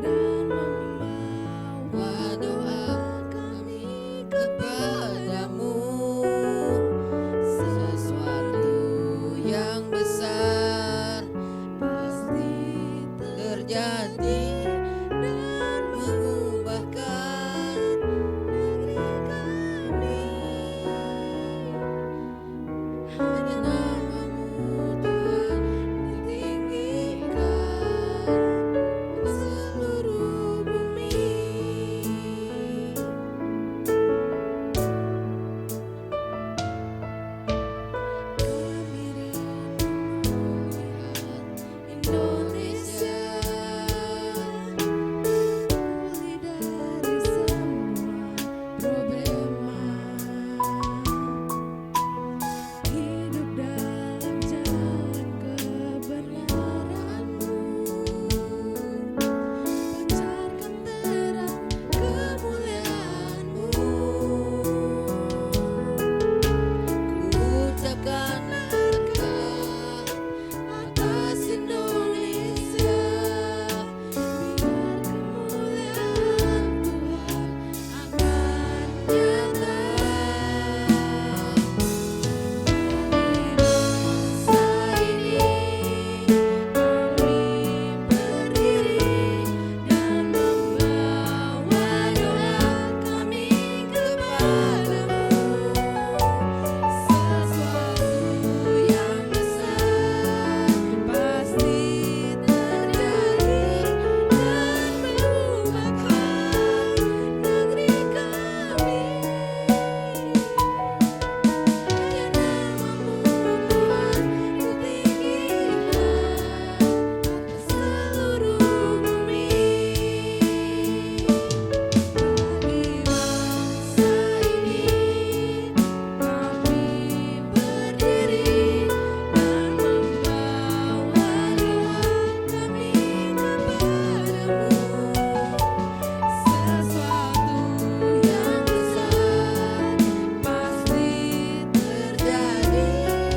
dan membawa doa kami kepadamu. Sesuatu yang besar pasti terjadi dan mengubahkan negeri kami. Hanya namamu Tuhan ditinggikan seluruh bumi. Kami rindu melihat Indonesia pulih dari semua problema, hidup dalam jalan kebenaran-Mu, pancarkan terang kemuliaan-Mu. Ku ucapkan berkat atas Indonesia, biar kemuliaan Tuhan akan nyata. Bangsa ini kami berdiri dan membawa doa kami kepadamu. Sesuatu yang besar pasti terjadi dan mengubahkan negeri kami. Hanya namamu Tuhan ditinggikan atas seluruh bumi. Bagi bangsa ini kami berdiri dan membawa doa kami kepadamu. Sesuatu yang besar pasti terjadi dan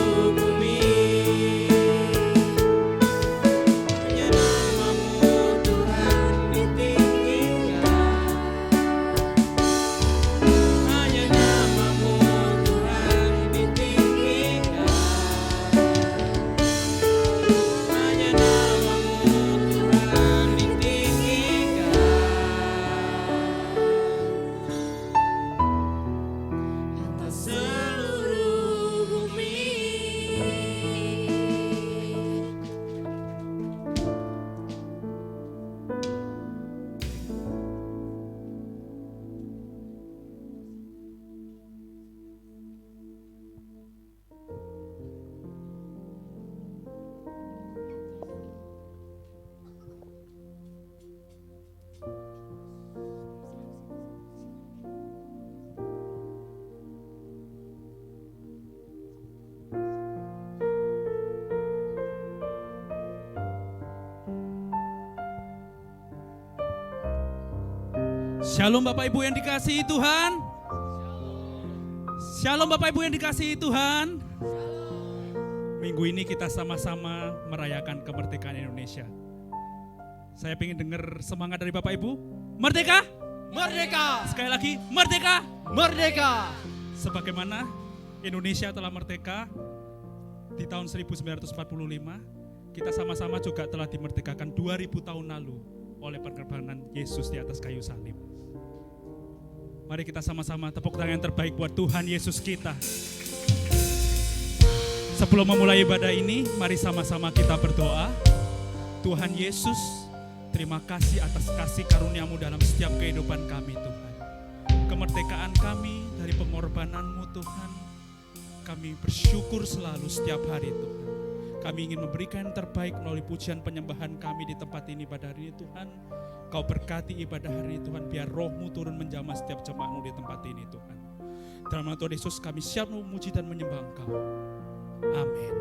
seluruh bumi. Shalom Bapak Ibu yang dikasihi Tuhan. Shalom Bapak Ibu yang dikasihi Tuhan. Minggu ini kita sama-sama merayakan kemerdekaan Indonesia. Saya ingin dengar semangat dari Bapak Ibu. Merdeka! Merdeka! Sekali lagi, merdeka! Merdeka! Sebagaimana Indonesia telah merdeka di tahun 1945, kita sama-sama juga telah dimerdekakan 2000 tahun lalu oleh pengorbanan Yesus di atas kayu salib. Mari kita sama-sama tepuk tangan yang terbaik buat Tuhan Yesus kita. Sebelum memulai ibadah ini, mari sama-sama kita berdoa. Tuhan Yesus, terima kasih atas kasih karunia-Mu dalam setiap kehidupan kami Tuhan. Kemerdekaan kami dari pengorbanan-Mu Tuhan. Kami bersyukur selalu setiap hari Tuhan. Kami ingin memberikan yang terbaik melalui pujian penyembahan kami di tempat ini pada hari ini Tuhan. Kau berkati ibadah hari ini Tuhan, biar roh-Mu turun menjamah setiap jemaat-Mu di tempat ini Tuhan. Dalam nama Tuhan Yesus kami siap memuji dan menyembah Engkau. Amin.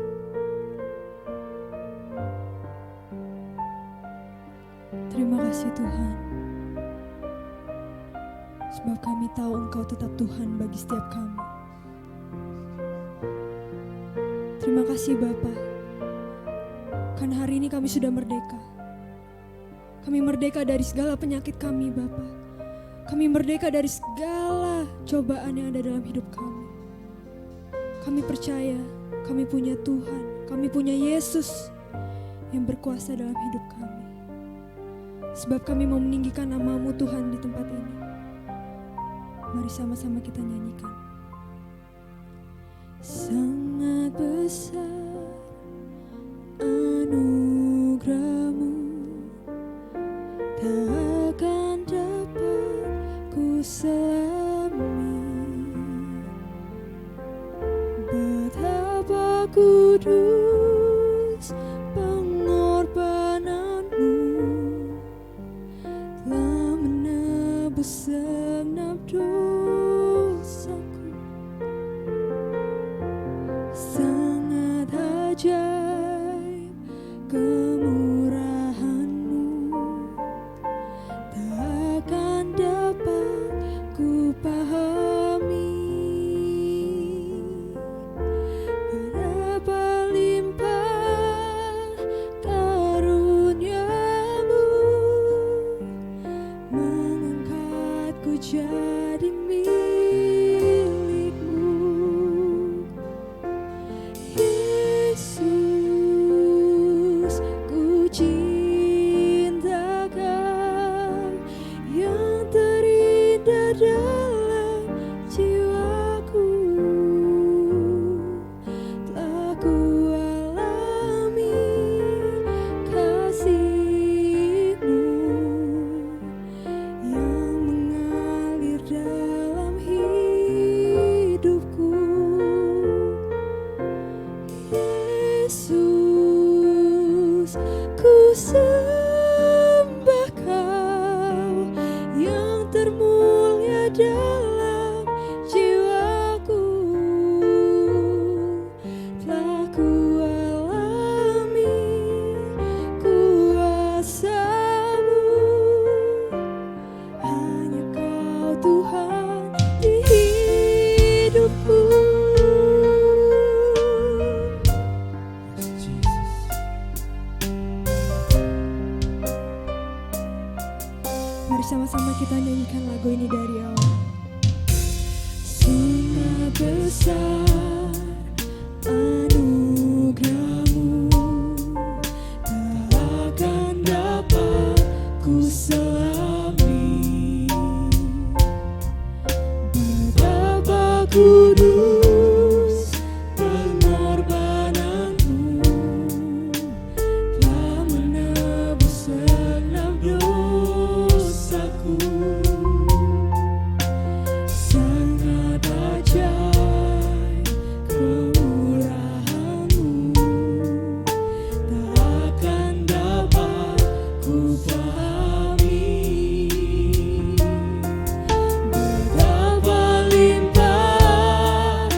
Terima kasih Tuhan, sebab kami tahu Engkau tetap Tuhan bagi setiap kami. Terima kasih Bapa, karena hari ini kami sudah merdeka. Kami merdeka dari segala penyakit kami Bapa. Kami merdeka dari segala cobaan yang ada dalam hidup kami. Kami percaya kami punya Tuhan, kami punya Yesus yang berkuasa dalam hidup kami. Sebab kami mau meninggikan nama-Mu Tuhan di tempat ini. Mari sama-sama kita nyanyikan. Sangat besar anugerah-Mu, tak akan dapat ku selami. Betapa kudus pengorbanan-Mu, telah menebus segenap dosaku. Sangat ajaib kemurahan-Mu, tak akan dapat ku pahami. Betapa limpah karunia-Mu, mengangkatku jadi milik-Mu. Yesus, ku cinta Kau yang terindah dalam jiwaku. Telah ku alami kasih-Mu yang mengalir dalam hidupku. Yesus, ku sembah Kau yang termulia dalam jiwaku. Telah ku alami kuasa-Mu, hanya Kau Tuhan di hidupku. Mari sama-sama kita nyanyikan lagu ini dari awal. Sangat besar anugerah-Mu, tak akan dapat ku selami. Betapa kudus pengorbanan-Mu, telah menebus segenap dosaku. Sangat ajaib kemurahan-Mu, tak akan dapat ku pahami. Betapa limpah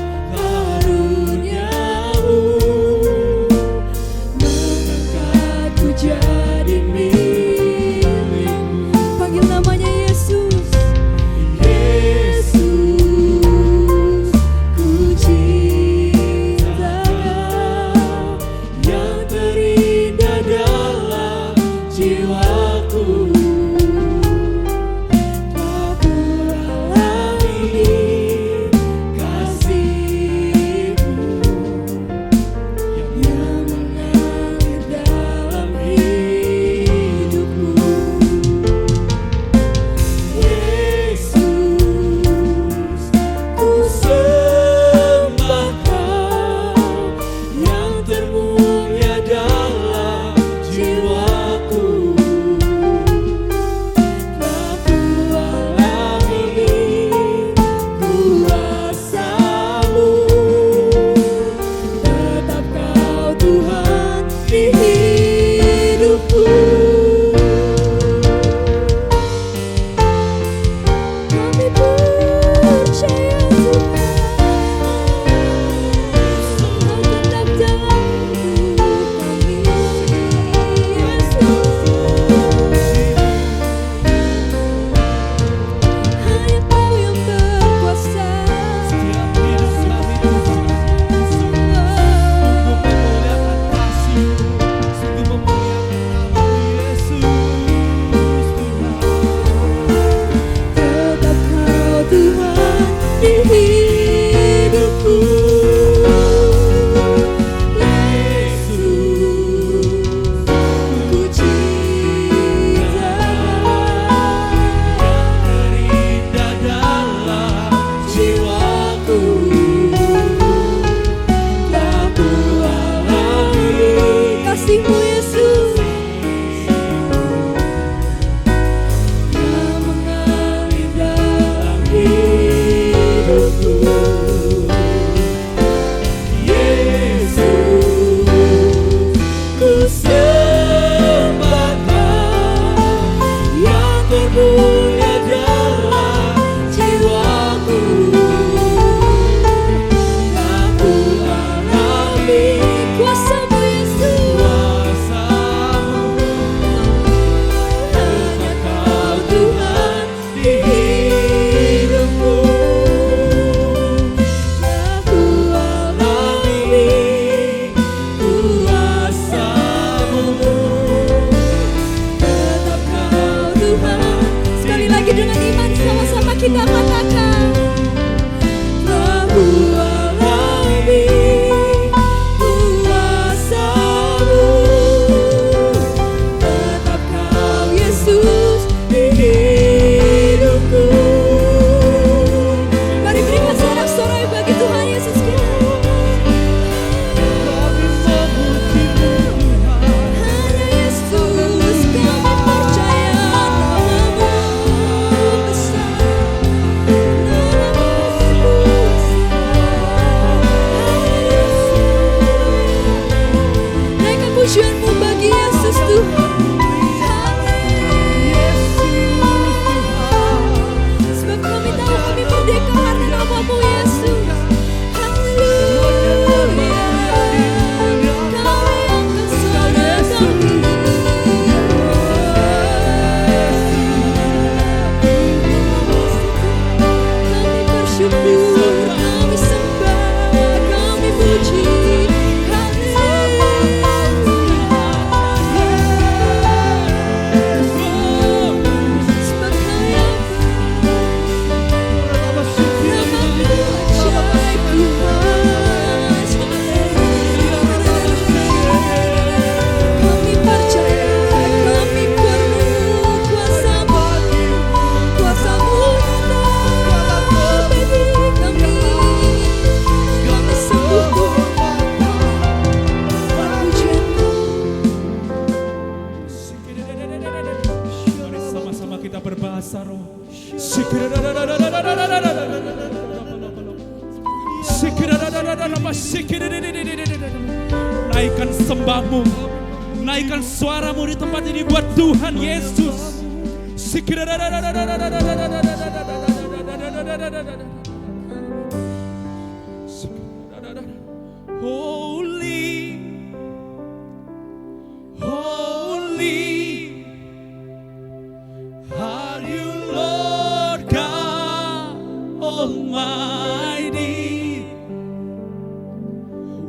punya dalam jiwaku. Aku alami Kuasa-Mu Yesus. kuasa-Mu. Hanya Kau Tuhan di hidupku. Aku alami kuasa-Mu. Tetap Kau Tuhan. Sekali lagi dengan iman sama-sama kita katakan. Aku alami kuasa-Mu. Tetap Kau Yesus di hidupku. Mari berikan sorak-sorai bagi Tuhan Yesus kita. Kami memuji-Mu Tuhan. Hanya Yesus kami percaya nama-Mu besar. Nama-Mu besar. Naikkan pujian-Mu bagi Yesus Tuhan. Sebab kami tahu kami merdeka karena nama-Mu Yesus. Haleluya. Kami angkat suara kami. Kami bersyukur, kami sembah, kami puji. Sebab Kau yang nama-Mu ajaib Tuhan. Kami percaya, kami perlu kuasa-Mu. Kuasa-Mu datang bagi kami. Kami sungguh pujian-Mu. Mari sama-sama kita berbahasa roh. Naikkan sembahmu, naikkan suaramu di tempat ini buat Tuhan Yesus. Holy, holy are you, Lord God Almighty.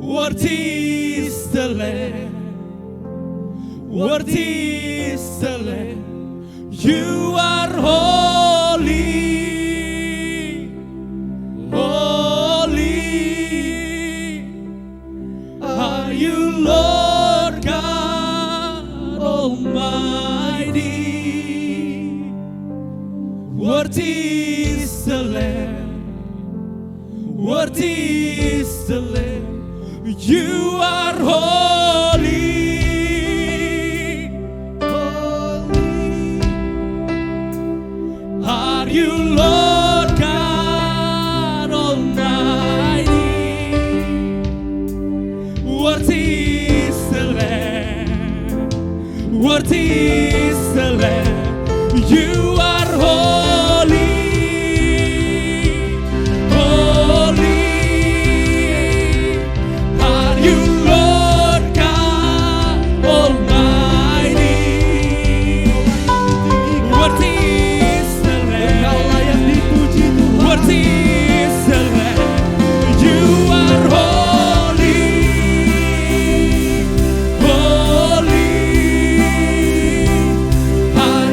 Worthy is the Lamb, worthy is the Lamb. You are holy, holy are you, Lord God Almighty. Worthy is the Lamb, worthy is the Lamb. You are holy, holy are you, Lord God Almighty. Worthy is the Lamb, worthy is the Lamb. You are holy, holy are you, Lord God Almighty. Worthy is the Lamb, worthy is the Lamb. You are holy, holy are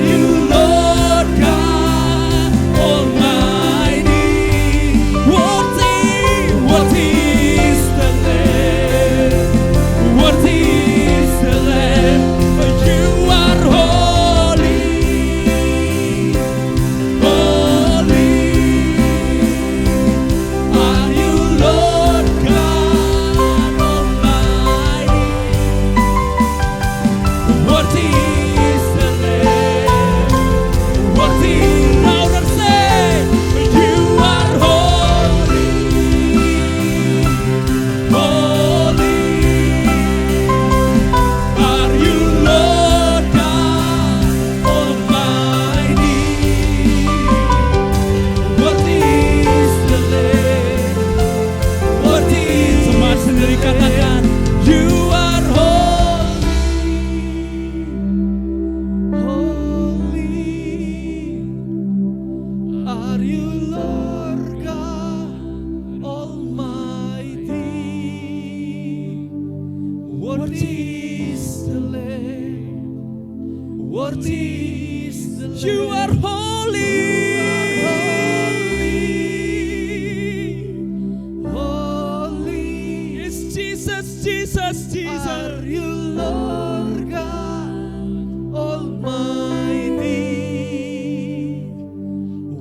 Yes, Jesus, Jesus, Jesus. Are you Lord God Almighty?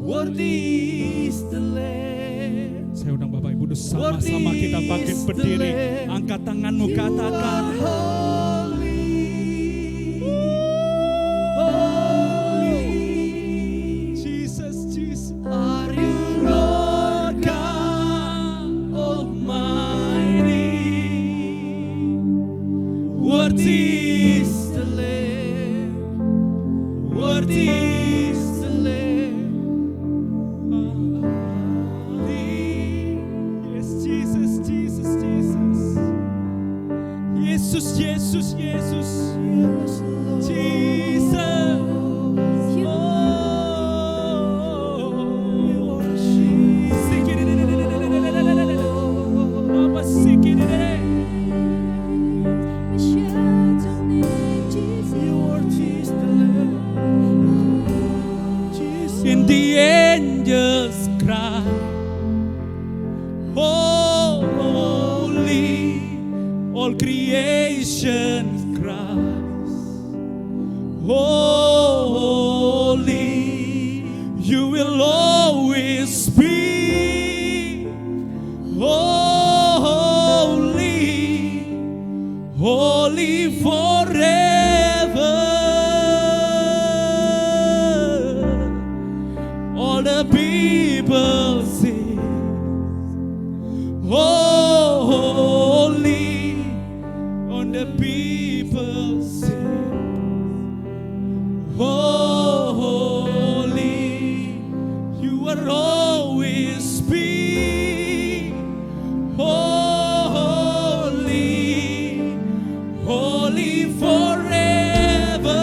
Worthy is the Lamb. Saya undang Bapak Ibu sama-sama kita bangkit berdiri. Angkat tanganmu, katakan. Jesus, Jesus. Are you Lord God Almighty? Worthy is the Lamb. Worthy is the Lamb. Yes, Jesus, Jesus, Jesus. Yesus, Yesus, Yesus. Jesus. And the angels cry, holy, all creation cries, holy, you will always be holy, holy forever. All the people sing, holy. All the people sing, holy. You are always be holy, holy forever.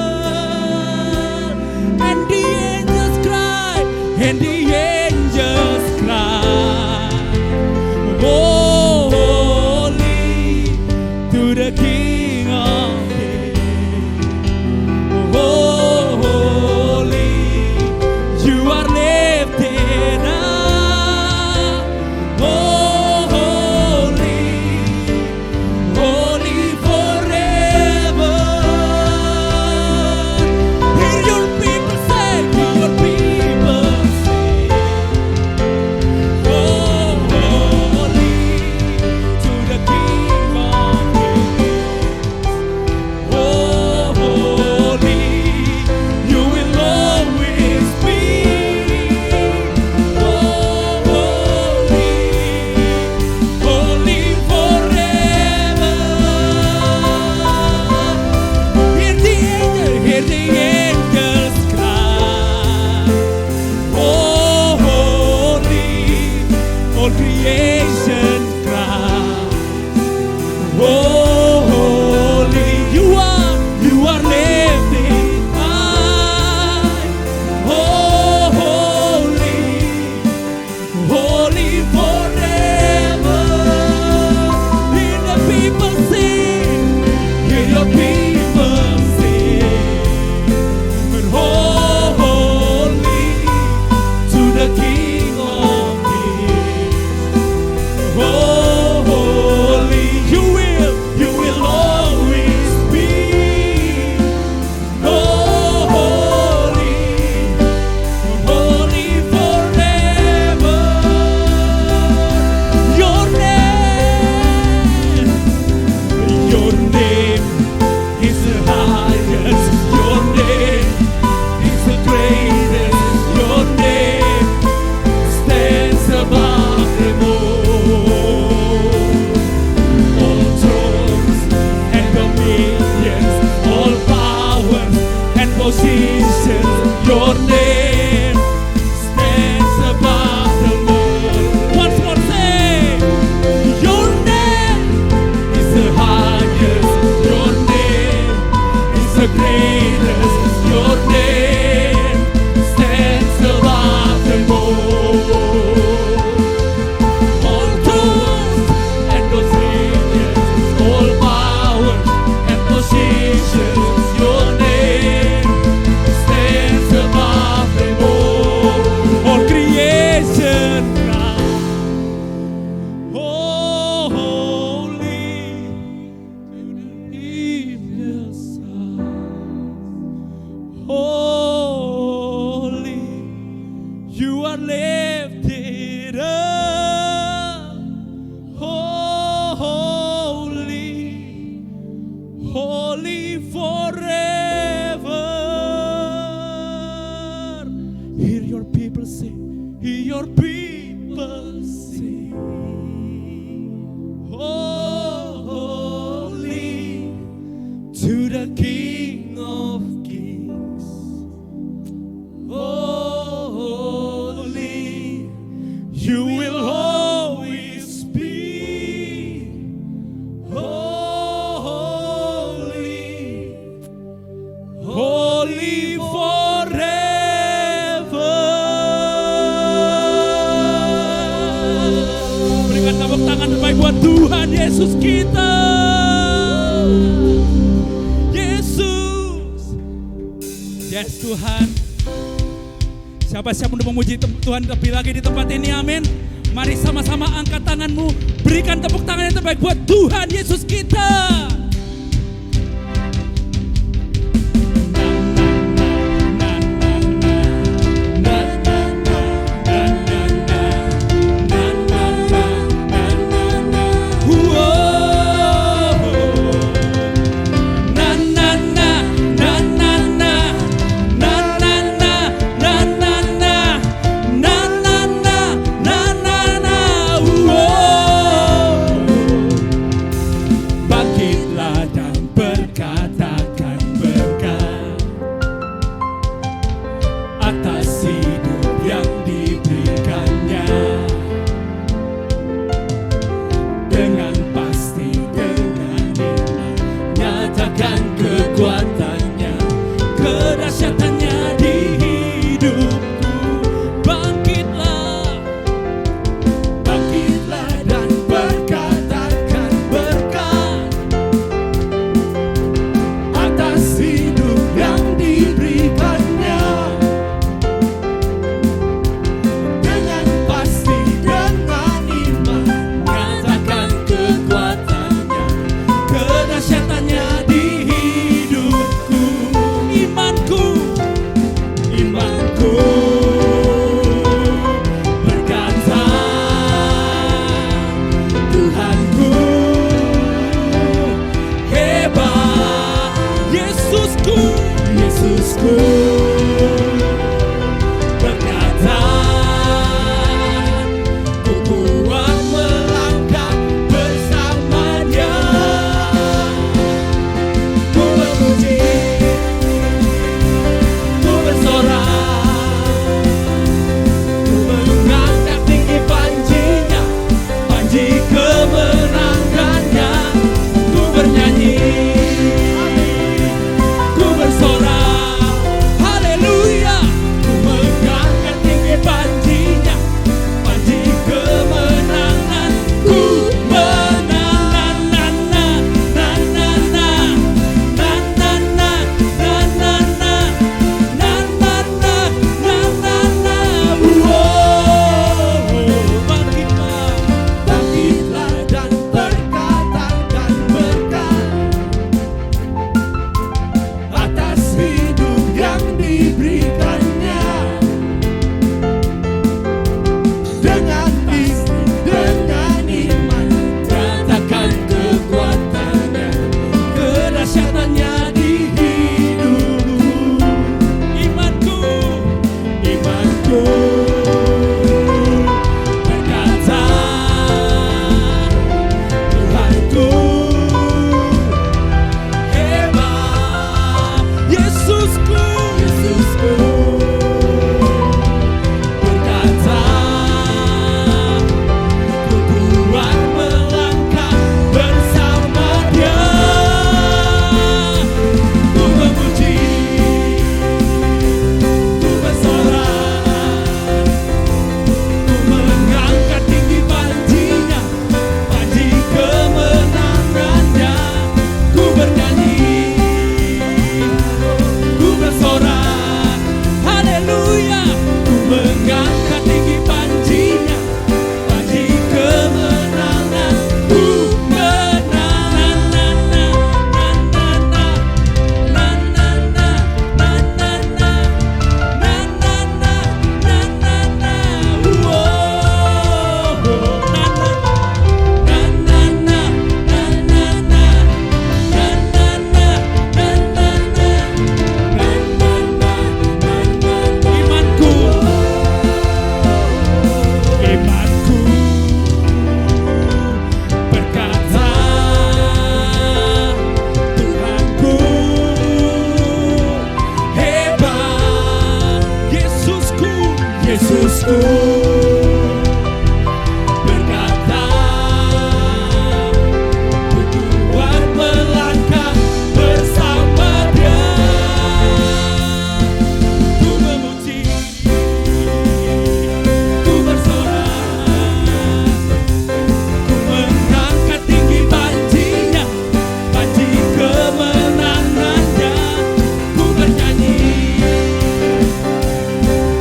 And the angels cry, and the angels cry, holy to the King of Kings. Holy, you are lifted up. Holy, holy forever. Hear your people say, your people say, lifted up. Holy, holy forever. Hear your people sing, hear your people sing. Holy to the King of Kings. Holy, you will always be. Holy, holy forever. Berikan tepuk tangan terbaik buat Tuhan Yesus kita. Yesus. Yes Tuhan. Siapa-siapa untuk memuji Tuhan lebih lagi di tempat ini, amin. Mari sama-sama angkat tanganmu, berikan tepuk tangan yang terbaik buat Tuhan Yesus kita. Bangkit Yesusku berkata, ku kuat melangkah bersama Dia. Ku memuji, ku bersorak, ku mengangkat tinggi panjinya, panji kemenangannya. Ku bernyanyi,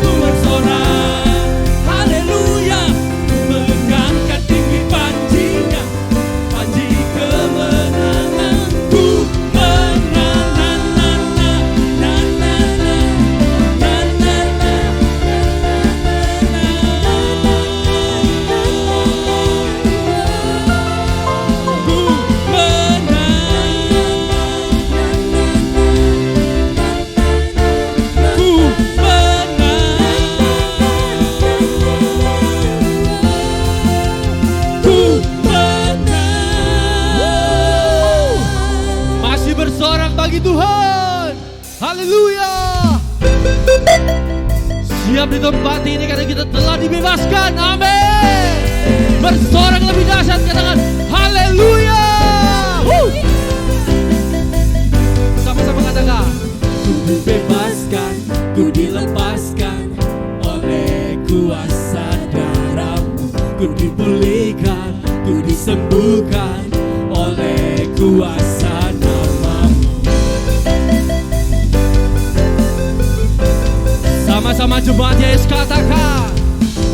ku bersorak, haleluya. Ku mengangkat tinggi panjinya, panji kemenangan. Ku menang, na na na na na na na na ku Masih bersorak bagi Tuhan. Haleluya. Siap di tempat ini karena kita telah dibebaskan. Amin. Bersorak lebih dahsyat, katakan haleluya. Sama-sama katakan, Ku dibebaskan, ku dilepaskan oleh kuasa darah-Mu. Ku dipulihkan, ku disembuhkan oleh kuasa nama-Mu. sama-sama jemaat Yesus katakan,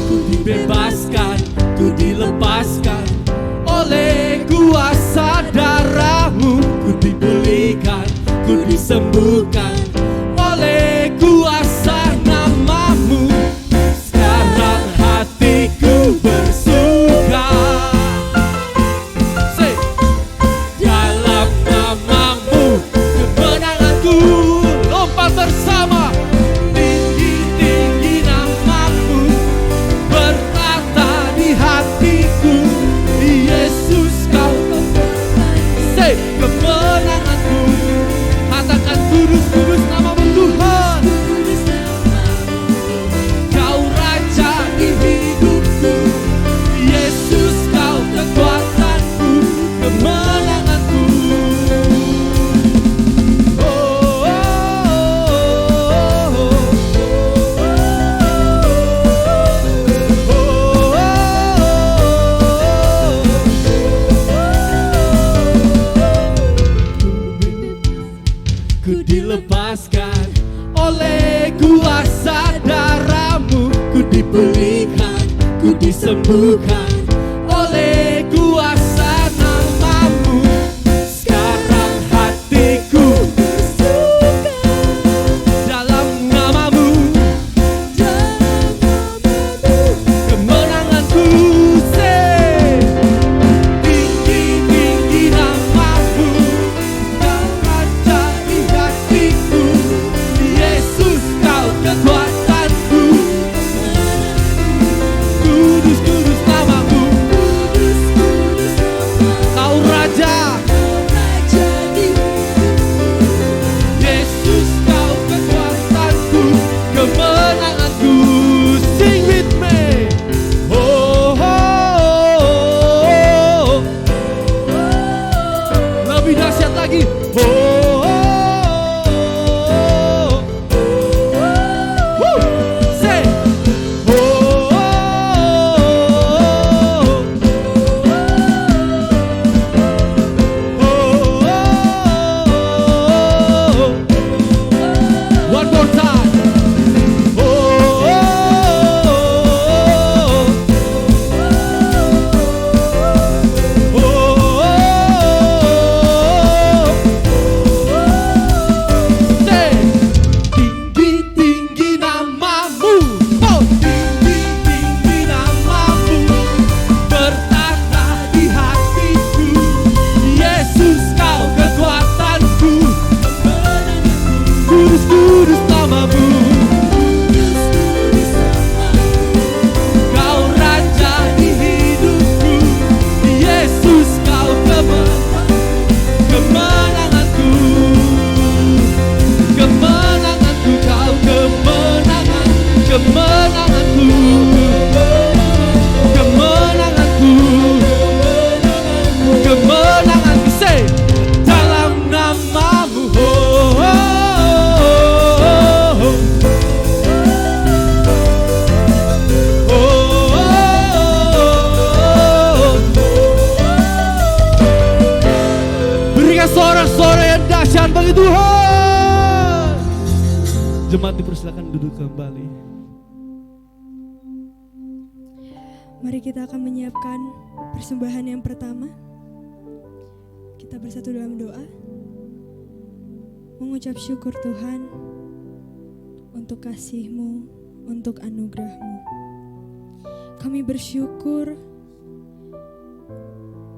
Ku dibebaskan, ku dilepaskan oleh kuasa darah-Mu. ku dipulihkan, ku disembuhkan Oleh kuasa nama-Mu. sekarang hatiku bersuka Say, dalam nama-Mu. kemenanganku. Lompat bersama. Tinggi-tinggi nama-Mu berkata di hatiku, Yesus kau say, kemenanganku. Katakan kudus-kudus nama-Mu Tuhan. Kau Raja di hidupku, Yesus kau kekuatanku, kemenanganku. Oh, oh, oh, Ku dilepaskan oleh kuasa darah-Mu. ku dipulihkan, ku disembuhkan Oleh kuasa nama-Mu. sekarang hatiku bersuka Dalam nama-Mu kemenanganku. Say, tinggi-tinggi nama-Mu, Kau Raja di hatiku, Yesus kau kekuatanku. Kudus-kudus nama-Mu, Kau Raja, Yesus kau kekuatanku, kemenanganku. Sing with me. Oh, oh, oh, oh. Lebih dahsyat lagi. Oh, oh, oh, oh. Woo. Say. Oh, oh, oh, oh. One more time. Oh, oh, oh, bagi Tuhan. Jemaat dipersilakan duduk kembali. Mari kita akan menyiapkan persembahan yang pertama. Kita bersatu dalam doa, mengucap syukur Tuhan untuk kasih-Mu, untuk anugerah-Mu. Kami bersyukur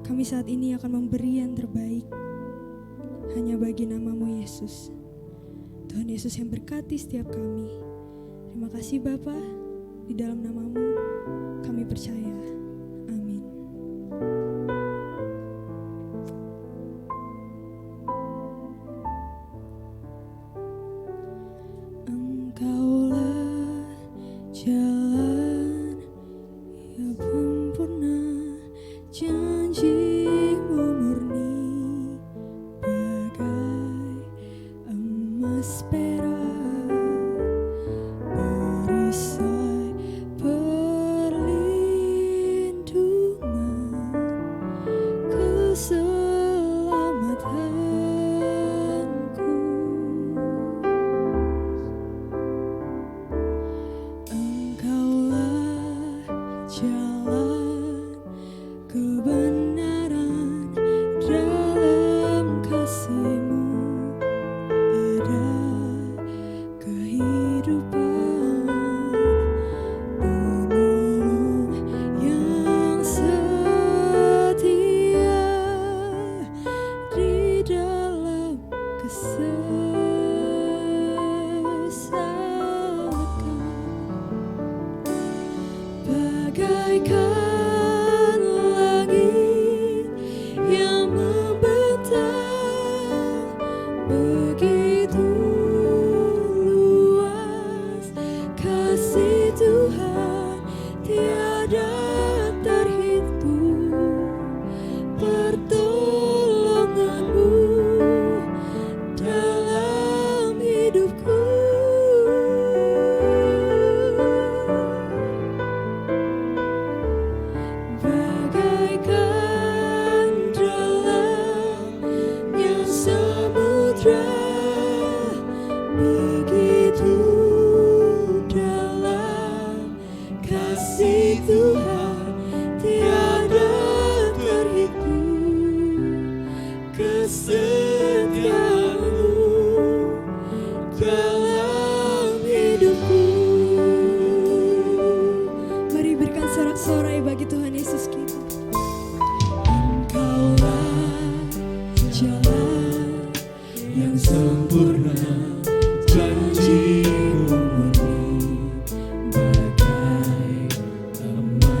kami saat ini akan memberi yang terbaik hanya bagi nama-Mu Yesus. Tuhan Yesus yang berkati setiap kami. Terima kasih Bapa, di dalam nama-Mu kami percaya. Amin. Engkaulah jalan yang sempurna, janji-Mu murni bagai emas perak, perisai perlindungan, keselamatanku. Engkaulah jalan kebenaran, dalam kasih-Mu ada kehidupan, penolong yang setia di dalam kesesakan, bagaikan langit yang membentang, begitu luas kasih Tuhan, tiada terhitung pertolongan-Mu dalam hidupku. Bagaikan dalamnya samudra, begitu dalam kasih Tuhan, tiada terhitung kesetiaan-Mu dalam hidupku. Mari berikan sorak-sorai bagi Tuhan Yesus kita. Engkaulah jalan yang sempurna, janji-Mu murni bagai emas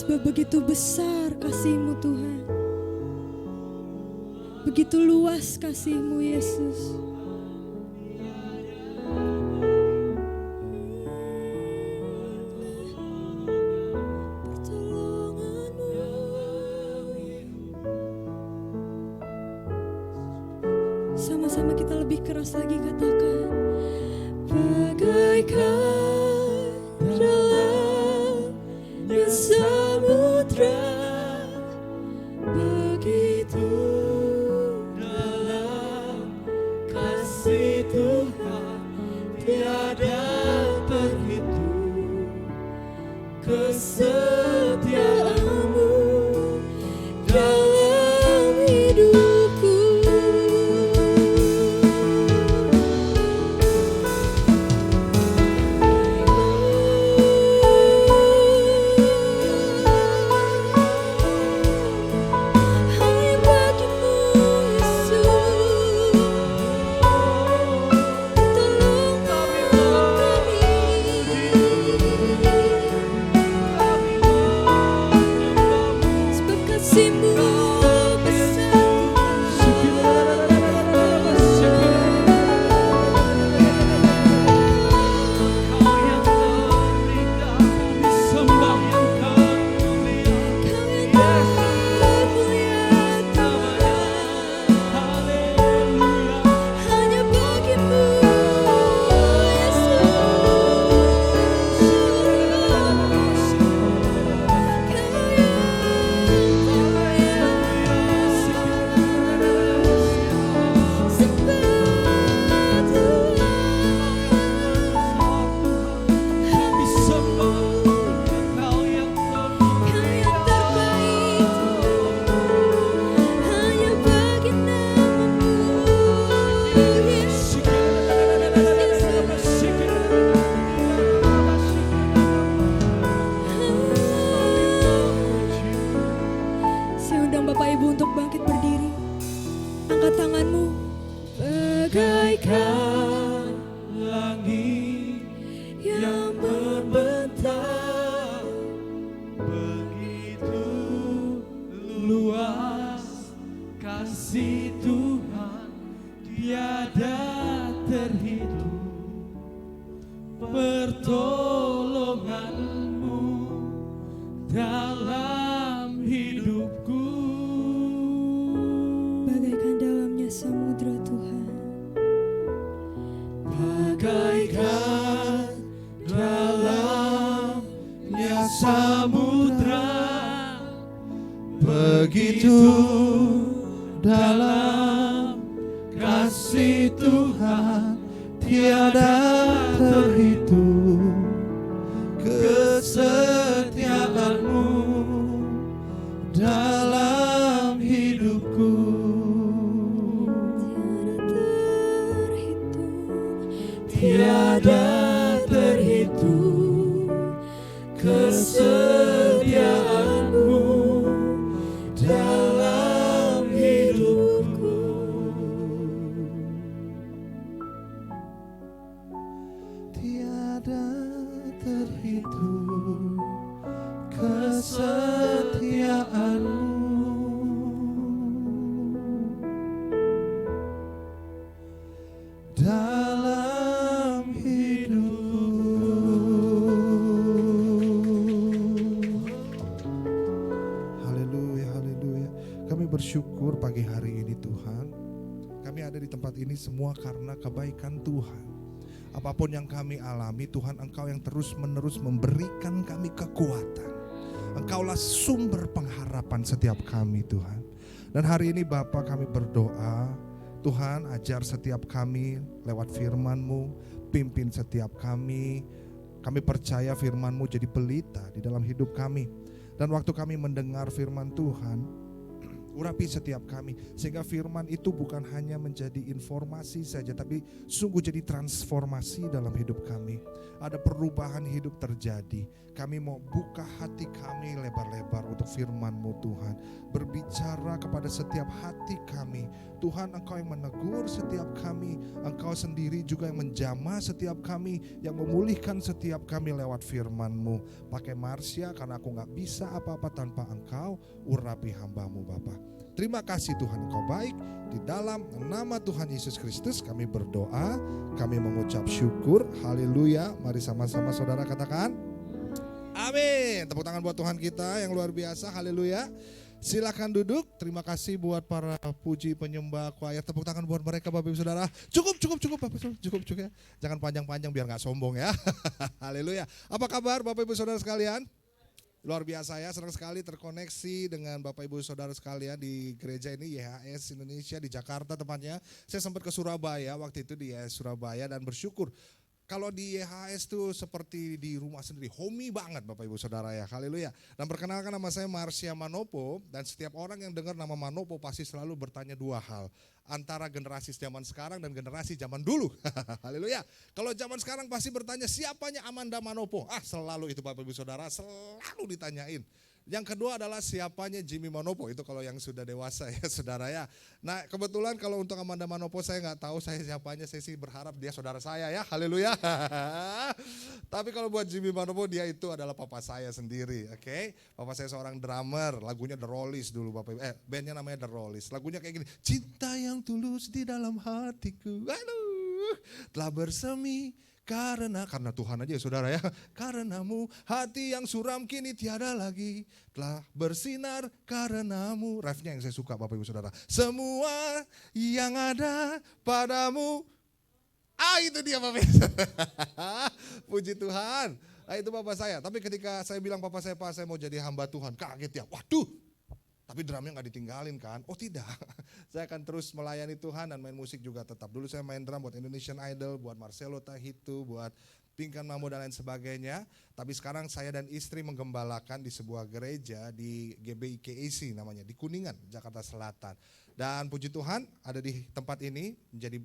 Sebab begitu besar kasih-Mu Tuhan. Begitu luas kasih-Mu Yesus. Sama-sama kita lebih keras lagi katakan, bagaikan dalamnya samudra, begitu dalam kasih Tuhan tiada terhitung kesetiaan-Mu dalam hidupku. Bagaikan langit yang membentang, begitu luas kasih Tuhan tiada terhitung, pertolongan-Mu dalam hidupku. Bagaikan dalamnya samudra Tuhan, bagaikan dalamnya samudra, begitu dalam kasih Tuhan tiada terhitung kesetiaan-Mu dalam hidupku. Tiada terhitung kesetiaan-Mu dalam hidupku. Tiada terhitung kesetiaan-Mu dalam hidupku. Haleluya, haleluya. Kami bersyukur pagi hari ini Tuhan. Kami ada di tempat ini semua karena kebaikan Tuhan. Apapun yang kami alami, Tuhan Engkau yang terus-menerus memberikan kami kekuatan. Engkaulah sumber pengharapan setiap kami Tuhan. Dan hari ini Bapa kami berdoa, Tuhan ajar setiap kami lewat firman-Mu, pimpin setiap kami. Kami percaya firman-Mu jadi pelita di dalam hidup kami. Dan waktu kami mendengar firman Tuhan, Urapi setiap kami, sehingga firman itu bukan hanya menjadi informasi saja, tapi sungguh jadi transformasi dalam hidup kami. Ada perubahan hidup terjadi. Kami mau buka hati kami lebar-lebar untuk firman-Mu Tuhan. Berbicara kepada setiap hati kami. Tuhan, Engkau yang menegur setiap kami. Engkau sendiri juga yang menjamah setiap kami, yang memulihkan setiap kami lewat firman-Mu. Pakai Marsha, karena aku gak bisa apa-apa tanpa Engkau. Urapi hamba-Mu Bapa. Terima kasih Tuhan, Engkau baik. Di dalam nama Tuhan Yesus Kristus kami berdoa, kami mengucap syukur. Haleluya. Mari sama-sama saudara katakan amin. Tepuk tangan buat Tuhan kita yang luar biasa. Haleluya. Silakan duduk. Terima kasih buat para puji penyembah choir. Tepuk tangan buat mereka Bapak Ibu Saudara. Cukup Bapak Ibu, cukup ya. Jangan panjang-panjang biar gak sombong ya. Haleluya. Apa kabar Bapak Ibu Saudara sekalian? Luar biasa ya, senang sekali terkoneksi dengan Bapak Ibu Saudara sekalian di gereja ini YHS Indonesia di Jakarta tempatnya. Saya sempat ke Surabaya waktu itu di YHS Surabaya dan bersyukur. Kalau di YHS tuh seperti di rumah sendiri, homey banget Bapak Ibu Saudara ya, haleluya. Dan perkenalkan nama saya Marsha Manopo, dan setiap orang yang dengar nama Manopo pasti selalu bertanya dua hal. Antara generasi zaman sekarang dan generasi zaman dulu, haleluya. Kalau zaman sekarang pasti bertanya siapanya Amanda Manopo, selalu itu Bapak Ibu Saudara, selalu ditanyain. Yang kedua adalah siapanya Jimmy Manopo, itu kalau yang sudah dewasa ya saudara ya. Nah kebetulan kalau untuk Amanda Manopo saya nggak tahu saya siapanya, saya sih berharap dia saudara saya ya, haleluya. Tapi kalau buat Jimmy Manopo dia itu adalah papa saya sendiri, oke. Papa saya seorang drummer, lagunya The Rollies dulu Bapak Ibu, bandnya namanya The Rollies. Lagunya kayak gini, cinta yang tulus di dalam hatiku, aduh, telah bersemi. Karena Tuhan aja ya saudara ya. Karenamu hati yang suram kini tiada lagi, telah bersinar karenamu. Refnya yang saya suka Bapak Ibu Saudara. Semua yang ada padamu. Itu dia Bapak Ibu. Puji Tuhan. Itu Bapak saya. Tapi ketika saya bilang Bapak saya, Pak saya mau jadi hamba Tuhan, kaget ya. Waduh. Tapi drumnya gak ditinggalin kan? Oh tidak, saya akan terus melayani Tuhan dan main musik juga tetap. Dulu saya main drum buat Indonesian Idol, buat Marcelo Tahitu, buat Pinkan Mambo dan lain sebagainya. Tapi sekarang saya dan istri menggembalakan di sebuah gereja di GBI KAC namanya, di Kuningan, Jakarta Selatan. Dan puji Tuhan ada di tempat ini menjadi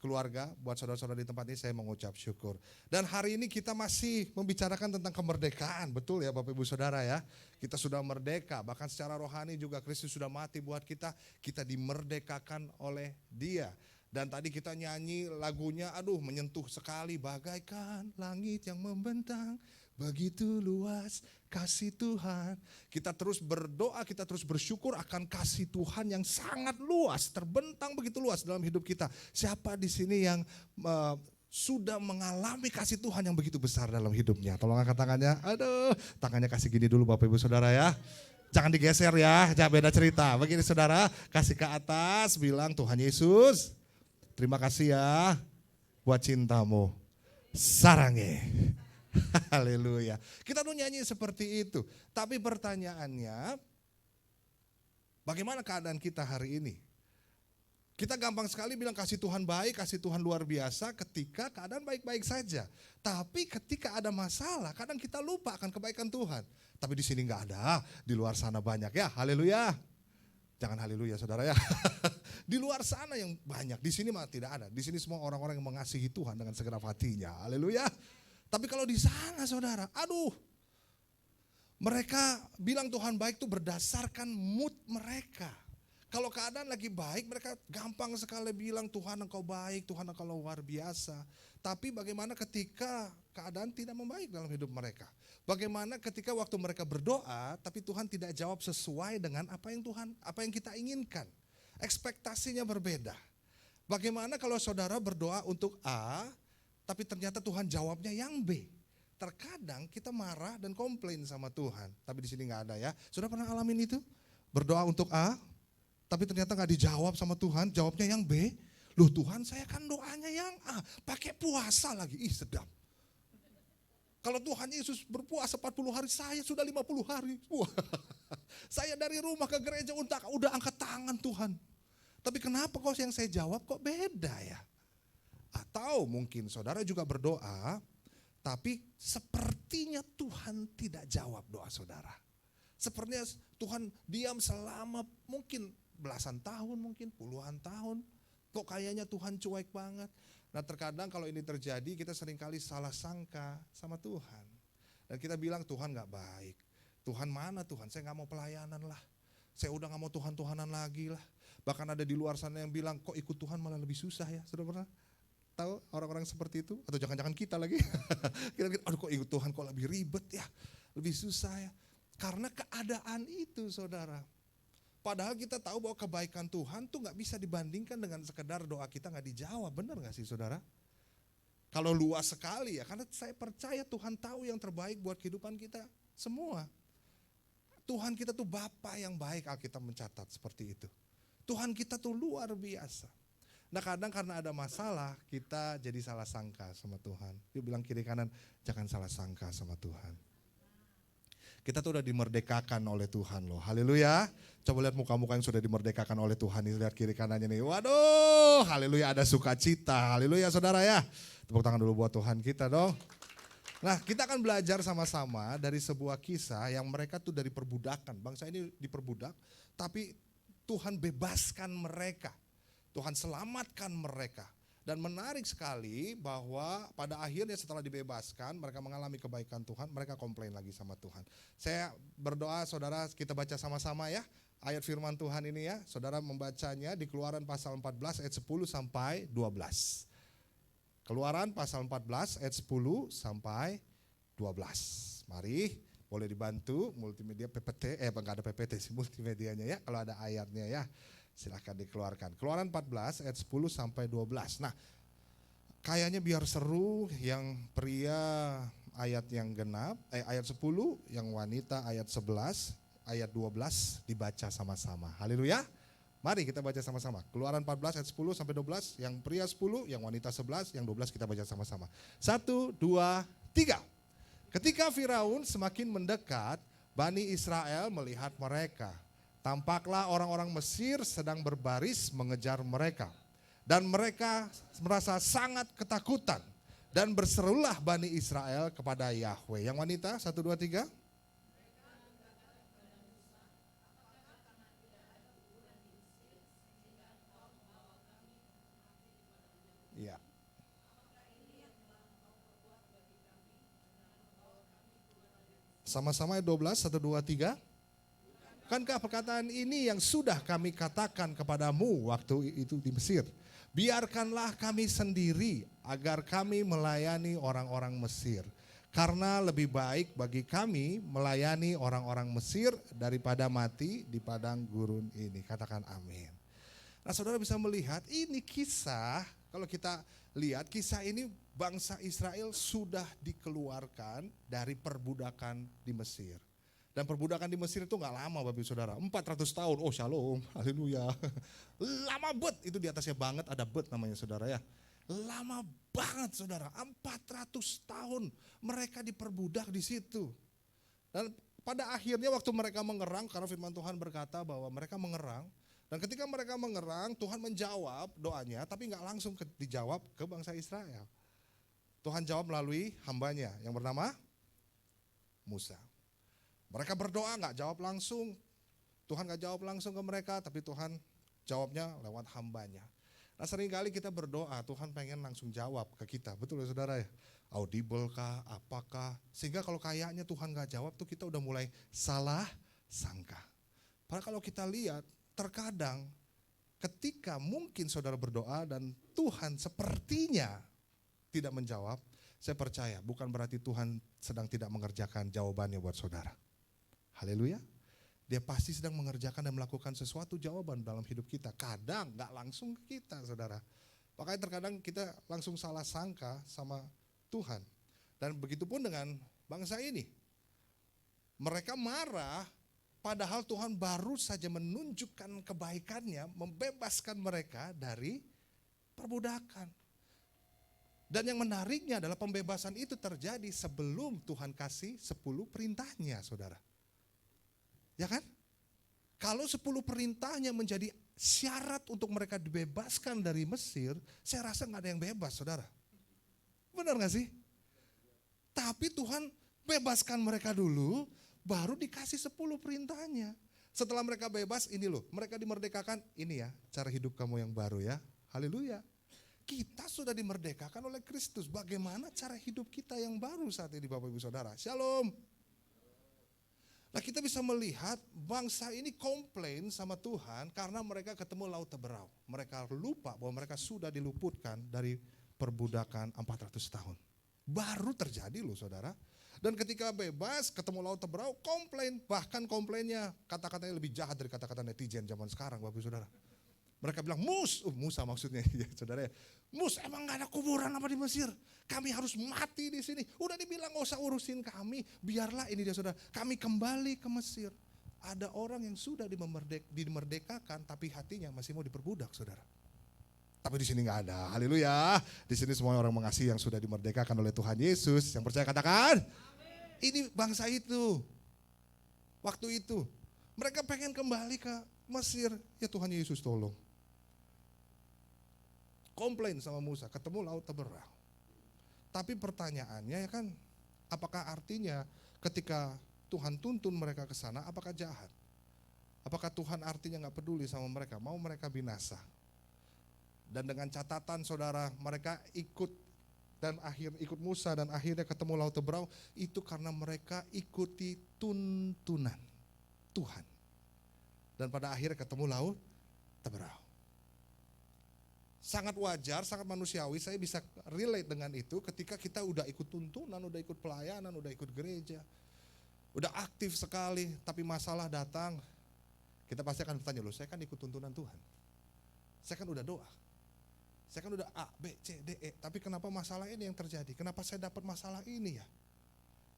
keluarga, buat saudara-saudara di tempat ini saya mengucap syukur. Dan hari ini kita masih membicarakan tentang kemerdekaan, betul ya Bapak Ibu Saudara ya. Kita sudah merdeka, bahkan secara rohani juga Kristus sudah mati buat kita dimerdekakan oleh Dia. Dan tadi kita nyanyi lagunya, menyentuh sekali, bagaikan langit yang membentang, begitu luas kasih Tuhan. Kita terus berdoa, kita terus bersyukur akan kasih Tuhan yang sangat luas, terbentang begitu luas dalam hidup kita. Siapa di sini yang sudah mengalami kasih Tuhan yang begitu besar dalam hidupnya? Tolong angkat tangannya. Tangannya kasih gini dulu Bapak Ibu Saudara ya. Jangan digeser ya, jangan beda cerita. Begini saudara, kasih ke atas, bilang Tuhan Yesus, terima kasih ya buat cintamu. Sarange. Haleluya. Kita tuh nyanyi seperti itu. Tapi pertanyaannya, bagaimana keadaan kita hari ini? Kita gampang sekali bilang kasih Tuhan baik, kasih Tuhan luar biasa ketika keadaan baik-baik saja. Tapi ketika ada masalah, kadang kita lupa akan kebaikan Tuhan. Tapi di sini nggak ada, di luar sana banyak ya. Haleluya. Jangan haleluya saudara ya. Di luar sana yang banyak, di sini mah tidak ada. Di sini semua orang-orang yang mengasihi Tuhan dengan segenap hatinya. Haleluya. Tapi kalau di sana saudara, mereka bilang Tuhan baik itu berdasarkan mood mereka. Kalau keadaan lagi baik, mereka gampang sekali bilang Tuhan engkau baik, Tuhan engkau luar biasa. Tapi bagaimana ketika keadaan tidak membaik dalam hidup mereka? Bagaimana ketika waktu mereka berdoa, tapi Tuhan tidak jawab sesuai dengan apa yang kita inginkan? Ekspektasinya berbeda. Bagaimana kalau saudara berdoa untuk A, tapi ternyata Tuhan jawabnya yang B. Terkadang kita marah dan komplain sama Tuhan. Tapi di sini nggak ada ya. Sudah pernah alamin itu? Berdoa untuk A, tapi ternyata nggak dijawab sama Tuhan, jawabnya yang B. Loh Tuhan, saya kan doanya yang A, pakai puasa lagi. Sedap. Kalau Tuhan Yesus berpuasa 40 hari, saya sudah 50 hari. Saya dari rumah ke gereja udah angkat tangan Tuhan. Tapi kenapa kok yang saya jawab kok beda ya? Atau mungkin saudara juga berdoa, tapi sepertinya Tuhan tidak jawab doa saudara. Sepertinya Tuhan diam selama mungkin belasan tahun, mungkin puluhan tahun. Kok kayaknya Tuhan cuek banget. Nah terkadang kalau ini terjadi kita seringkali salah sangka sama Tuhan. Dan kita bilang Tuhan gak baik. Tuhan mana Tuhan? Saya gak mau pelayanan lah. Saya udah gak mau Tuhan-Tuhanan lagi lah. Bahkan ada di luar sana yang bilang kok ikut Tuhan malah lebih susah ya. Sudah pernah tahu orang-orang seperti itu? Atau jangan-jangan kita lagi. Kita pikir aduh kok ikut Tuhan kok lebih ribet ya. Lebih susah ya. Karena keadaan itu saudara. Padahal kita tahu bahwa kebaikan Tuhan tuh gak bisa dibandingkan dengan sekedar doa kita gak dijawab. Benar gak sih saudara? Kalau luas sekali ya, karena saya percaya Tuhan tahu yang terbaik buat kehidupan kita semua. Tuhan kita tuh Bapa yang baik, Alkitab mencatat seperti itu. Tuhan kita tuh luar biasa. Nah kadang karena ada masalah, kita jadi salah sangka sama Tuhan. Dia bilang kiri kanan, jangan salah sangka sama Tuhan. Kita tuh udah dimerdekakan oleh Tuhan loh, haleluya. Coba lihat muka-muka yang sudah dimerdekakan oleh Tuhan, lihat kiri kanannya nih. Waduh, haleluya ada sukacita, haleluya saudara ya. Tepuk tangan dulu buat Tuhan kita dong. Nah kita akan belajar sama-sama dari sebuah kisah yang mereka tuh dari perbudakan. Bangsa ini diperbudak, tapi Tuhan bebaskan mereka. Tuhan selamatkan mereka. Dan menarik sekali bahwa pada akhirnya setelah dibebaskan mereka mengalami kebaikan Tuhan, mereka komplain lagi sama Tuhan. Saya berdoa saudara kita baca sama-sama ya ayat firman Tuhan ini ya. Saudara membacanya di Keluaran pasal 14 ayat 10 sampai 12. Keluaran pasal 14 ayat 10 sampai 12. Mari boleh dibantu multimedia PPT, enggak ada PPT sih multimedianya ya kalau ada ayatnya ya. Silahkan dikeluarkan. Keluaran 14 ayat 10 sampai 12. Nah, kayaknya biar seru yang pria ayat yang genap, ayat 10, yang wanita ayat 11, ayat 12 dibaca sama-sama. Haleluya. Mari kita baca sama-sama. Keluaran 14 ayat 10 sampai 12, yang pria 10, yang wanita 11, yang 12 kita baca sama-sama. 1, 2, 3. Ketika Firaun semakin mendekat, Bani Israel melihat mereka. Tampaklah orang-orang Mesir sedang berbaris mengejar mereka. Dan mereka merasa sangat ketakutan. Dan berserulah Bani Israel kepada Yahweh. Yang wanita, 1, 2, 3. Iya. Sama-sama ayat 12, 1, 2, 3. Bukankah perkataan ini yang sudah kami katakan kepadamu waktu itu di Mesir? Biarkanlah kami sendiri agar kami melayani orang-orang Mesir. Karena lebih baik bagi kami melayani orang-orang Mesir daripada mati di padang gurun ini. Katakan amin. Nah saudara bisa melihat ini kisah, kalau kita lihat kisah ini bangsa Israel sudah dikeluarkan dari perbudakan di Mesir. Dan perbudakan di Mesir itu gak lama Bapak Saudara, 400 tahun, oh shalom, haleluya. Lama bet, itu di atasnya banget ada bet namanya saudara ya. Lama banget saudara, 400 tahun mereka diperbudak di situ. Dan pada akhirnya waktu mereka mengerang, karena firman Tuhan berkata bahwa mereka mengerang. Dan ketika mereka mengerang, Tuhan menjawab doanya, tapi gak langsung dijawab ke bangsa Israel. Tuhan jawab melalui hambanya yang bernama Musa. Mereka berdoa gak jawab langsung, Tuhan gak jawab langsung ke mereka, tapi Tuhan jawabnya lewat hambanya. Nah seringkali kita berdoa, Tuhan pengen langsung jawab ke kita, betul ya saudara ya? Audible kah, apakah, sehingga kalau kayaknya Tuhan gak jawab tuh kita udah mulai salah sangka. Padahal kalau kita lihat, terkadang ketika mungkin saudara berdoa dan Tuhan sepertinya tidak menjawab, saya percaya bukan berarti Tuhan sedang tidak mengerjakan jawabannya buat saudara. Haleluya. Dia pasti sedang mengerjakan dan melakukan sesuatu jawaban dalam hidup kita. Kadang gak langsung ke kita saudara. Makanya terkadang kita langsung salah sangka sama Tuhan. Dan begitu pun dengan bangsa ini. Mereka marah padahal Tuhan baru saja menunjukkan kebaikannya, membebaskan mereka dari perbudakan. Dan yang menariknya adalah pembebasan itu terjadi sebelum Tuhan kasih 10 perintahnya saudara. Ya kan? Kalau 10 perintahnya menjadi syarat untuk mereka dibebaskan dari Mesir, saya rasa gak ada yang bebas saudara. Benar gak sih? Tapi Tuhan bebaskan mereka dulu, baru dikasih 10 perintahnya. Setelah mereka bebas, ini loh, mereka dimerdekakan, ini ya cara hidup kamu yang baru ya. Haleluya. Kita sudah dimerdekakan oleh Kristus. Bagaimana cara hidup kita yang baru saat ini Bapak Ibu Saudara? Shalom. Nah kita bisa melihat bangsa ini komplain sama Tuhan karena mereka ketemu laut Teberau. Mereka lupa bahwa mereka sudah diluputkan dari perbudakan 400 tahun. Baru terjadi loh saudara. Dan ketika bebas ketemu laut Teberau komplain. Bahkan komplainnya kata-katanya lebih jahat dari kata-kata netizen zaman sekarang Bapak Ibu Saudara. Mereka bilang Musa maksudnya ya saudara ya. Mus emang gak ada kuburan apa di Mesir? Kami harus mati di sini. Udah dibilang gak usah urusin kami. Biarlah ini dia saudara. Kami kembali ke Mesir. Ada orang yang sudah dimerdekakan tapi hatinya masih mau diperbudak saudara. Tapi di sini nggak ada. Haleluya. Di sini semua orang mengasihi yang sudah dimerdekakan oleh Tuhan Yesus. Yang percaya katakan. Ini bangsa itu. Waktu itu. Mereka pengen kembali ke Mesir. Ya Tuhan Yesus tolong. Komplain sama Musa, ketemu laut Teberau. Tapi pertanyaannya ya kan, apakah artinya ketika Tuhan tuntun mereka ke sana, apakah jahat? Apakah Tuhan artinya nggak peduli sama mereka, mau mereka binasa? Dan dengan catatan saudara, mereka ikut Musa dan akhirnya ketemu laut Teberau, itu karena mereka ikuti tuntunan Tuhan. Dan pada akhirnya ketemu laut Teberau. Sangat wajar, sangat manusiawi, saya bisa relate dengan itu ketika kita udah ikut tuntunan, udah ikut pelayanan, udah ikut gereja. Udah aktif sekali, tapi masalah datang, kita pasti akan bertanya, loh saya kan ikut tuntunan Tuhan. Saya kan udah doa. Saya kan udah A, B, C, D, E, tapi kenapa masalah ini yang terjadi? Kenapa saya dapat masalah ini ya?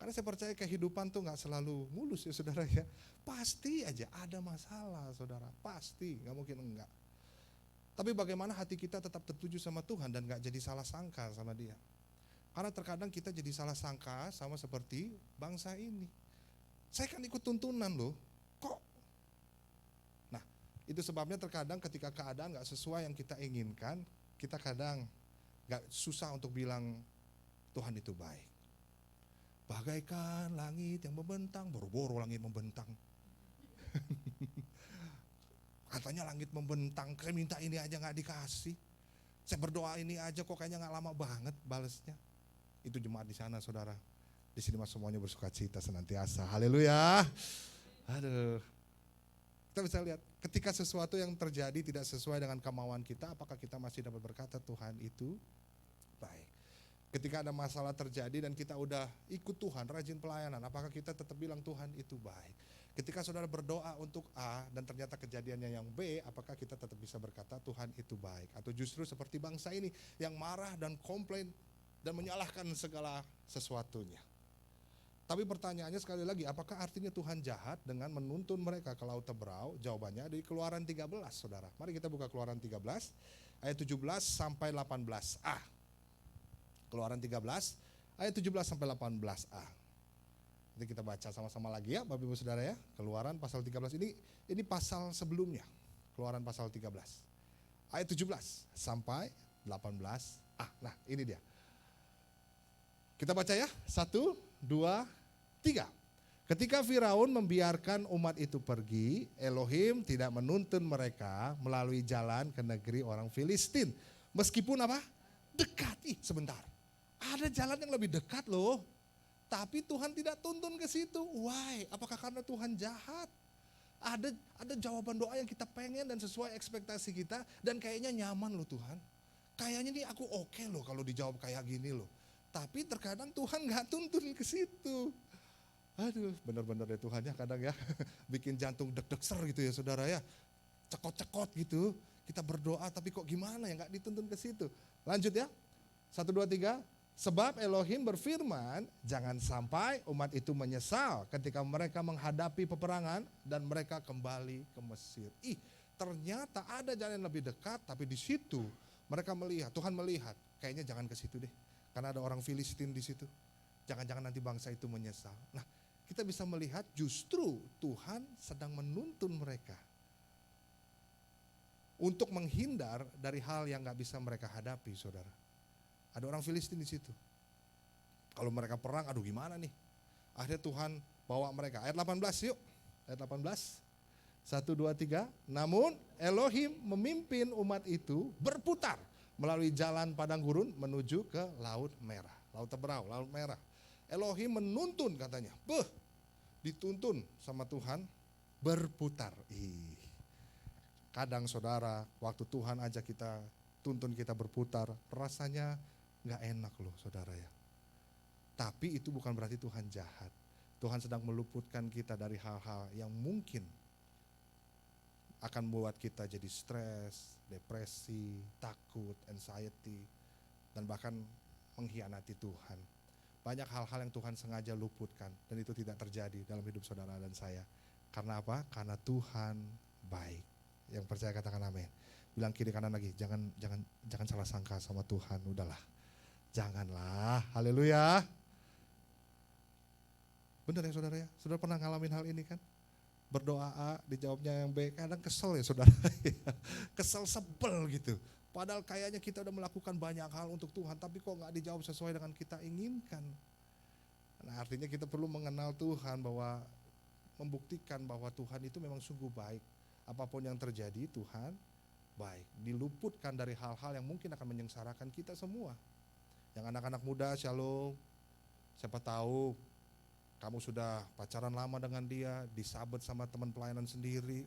Karena saya percaya kehidupan tuh gak selalu mulus ya saudara ya. Pasti aja ada masalah saudara, pasti, gak mungkin enggak. Tapi bagaimana hati kita tetap tertuju sama Tuhan dan gak jadi salah sangka sama dia. Karena terkadang kita jadi salah sangka sama seperti bangsa ini. Saya kan ikut tuntunan loh, kok? Nah itu sebabnya terkadang ketika keadaan gak sesuai yang kita inginkan, kita kadang gak susah untuk bilang Tuhan itu baik. Bagaikan langit yang membentang, boro-boro langit membentang. Katanya langit membentang, saya minta ini aja gak dikasih. Saya berdoa ini aja kok kayaknya gak lama banget balesnya. Itu jemaat di sana saudara. Di sini mas semuanya bersuka cita senantiasa. Haleluya. Aduh. Kita bisa lihat ketika sesuatu yang terjadi tidak sesuai dengan kemauan kita, apakah kita masih dapat berkata Tuhan itu baik. Ketika ada masalah terjadi dan kita udah ikut Tuhan, rajin pelayanan, apakah kita tetap bilang Tuhan itu baik. Ketika saudara berdoa untuk A dan ternyata kejadiannya yang B, apakah kita tetap bisa berkata Tuhan itu baik? Atau justru seperti bangsa ini yang marah dan komplain dan menyalahkan segala sesuatunya. Tapi pertanyaannya sekali lagi, apakah artinya Tuhan jahat dengan menuntun mereka ke laut Teberau? Jawabannya di Keluaran 13 saudara. Mari kita buka Keluaran 13 ayat 17 sampai 18a. Keluaran 13 ayat 17 sampai 18a. Nanti kita baca sama-sama lagi ya Bapak Ibu Saudara ya. Keluaran pasal 13 ini pasal sebelumnya. Keluaran pasal 13. Ayat 17 sampai 18a. Nah ini dia. Kita baca ya. 1, 2, 3. Ketika Firaun membiarkan umat itu pergi, Elohim tidak menuntun mereka melalui jalan ke negeri orang Filistin. Meskipun apa? Dekat. Sebentar. Ada jalan yang lebih dekat loh. Tapi Tuhan tidak tuntun ke situ. Why? Apakah karena Tuhan jahat? Ada jawaban doa yang kita pengen dan sesuai ekspektasi kita dan kayaknya nyaman loh Tuhan. Kayaknya nih aku oke loh kalau dijawab kayak gini loh. Tapi terkadang Tuhan gak tuntun ke situ. Aduh, benar-benar ya Tuhan ya kadang ya bikin jantung deg-deg ser gitu ya saudara ya. Cekot-cekot gitu. Kita berdoa tapi kok gimana ya gak dituntun ke situ. Lanjut ya. 1, 2, 3. Sebab Elohim berfirman, jangan sampai umat itu menyesal ketika mereka menghadapi peperangan dan mereka kembali ke Mesir. Ternyata ada jalan yang lebih dekat, tapi di situ mereka melihat, Tuhan melihat, kayaknya jangan ke situ deh, karena ada orang Filistin di situ. Jangan-jangan nanti bangsa itu menyesal. Nah, kita bisa melihat justru Tuhan sedang menuntun mereka untuk menghindar dari hal yang gak bisa mereka hadapi, saudara. Ada orang Filistin di situ. Kalau mereka perang, aduh gimana nih? Akhirnya Tuhan bawa mereka. Ayat 18 yuk. Ayat 18. 1, 2, 3. Namun Elohim memimpin umat itu berputar melalui jalan padang gurun menuju ke Laut Merah. Laut Teberau, Laut Merah. Elohim menuntun katanya. Dituntun sama Tuhan berputar. Kadang saudara, waktu Tuhan ajak kita, tuntun kita berputar, rasanya gak enak loh saudara ya. Tapi itu bukan berarti Tuhan jahat. Tuhan sedang meluputkan kita dari hal-hal yang mungkin akan membuat kita jadi stres, depresi, takut, anxiety, dan bahkan mengkhianati Tuhan. Banyak hal-hal yang Tuhan sengaja luputkan dan itu tidak terjadi dalam hidup saudara dan saya. Karena apa? Karena Tuhan baik. Yang percaya katakan amin. Bilang kiri kanan lagi, jangan salah sangka sama Tuhan, udahlah. Janganlah, haleluya. Benar ya saudara ya? Saudara pernah ngalamin hal ini kan? Berdoa A, dijawabnya yang B, kadang kesel ya saudara. Kesel, sebel gitu. Padahal kayaknya kita udah melakukan banyak hal untuk Tuhan, tapi kok gak dijawab sesuai dengan kita inginkan. Nah artinya kita perlu mengenal Tuhan, bahwa membuktikan bahwa Tuhan itu memang sungguh baik. Apapun yang terjadi Tuhan baik. Diluputkan dari hal-hal yang mungkin akan menyengsarakan kita semua. Yang anak-anak muda, shalom. Siapa tahu kamu sudah pacaran lama dengan dia, disabet sama teman pelayanan sendiri.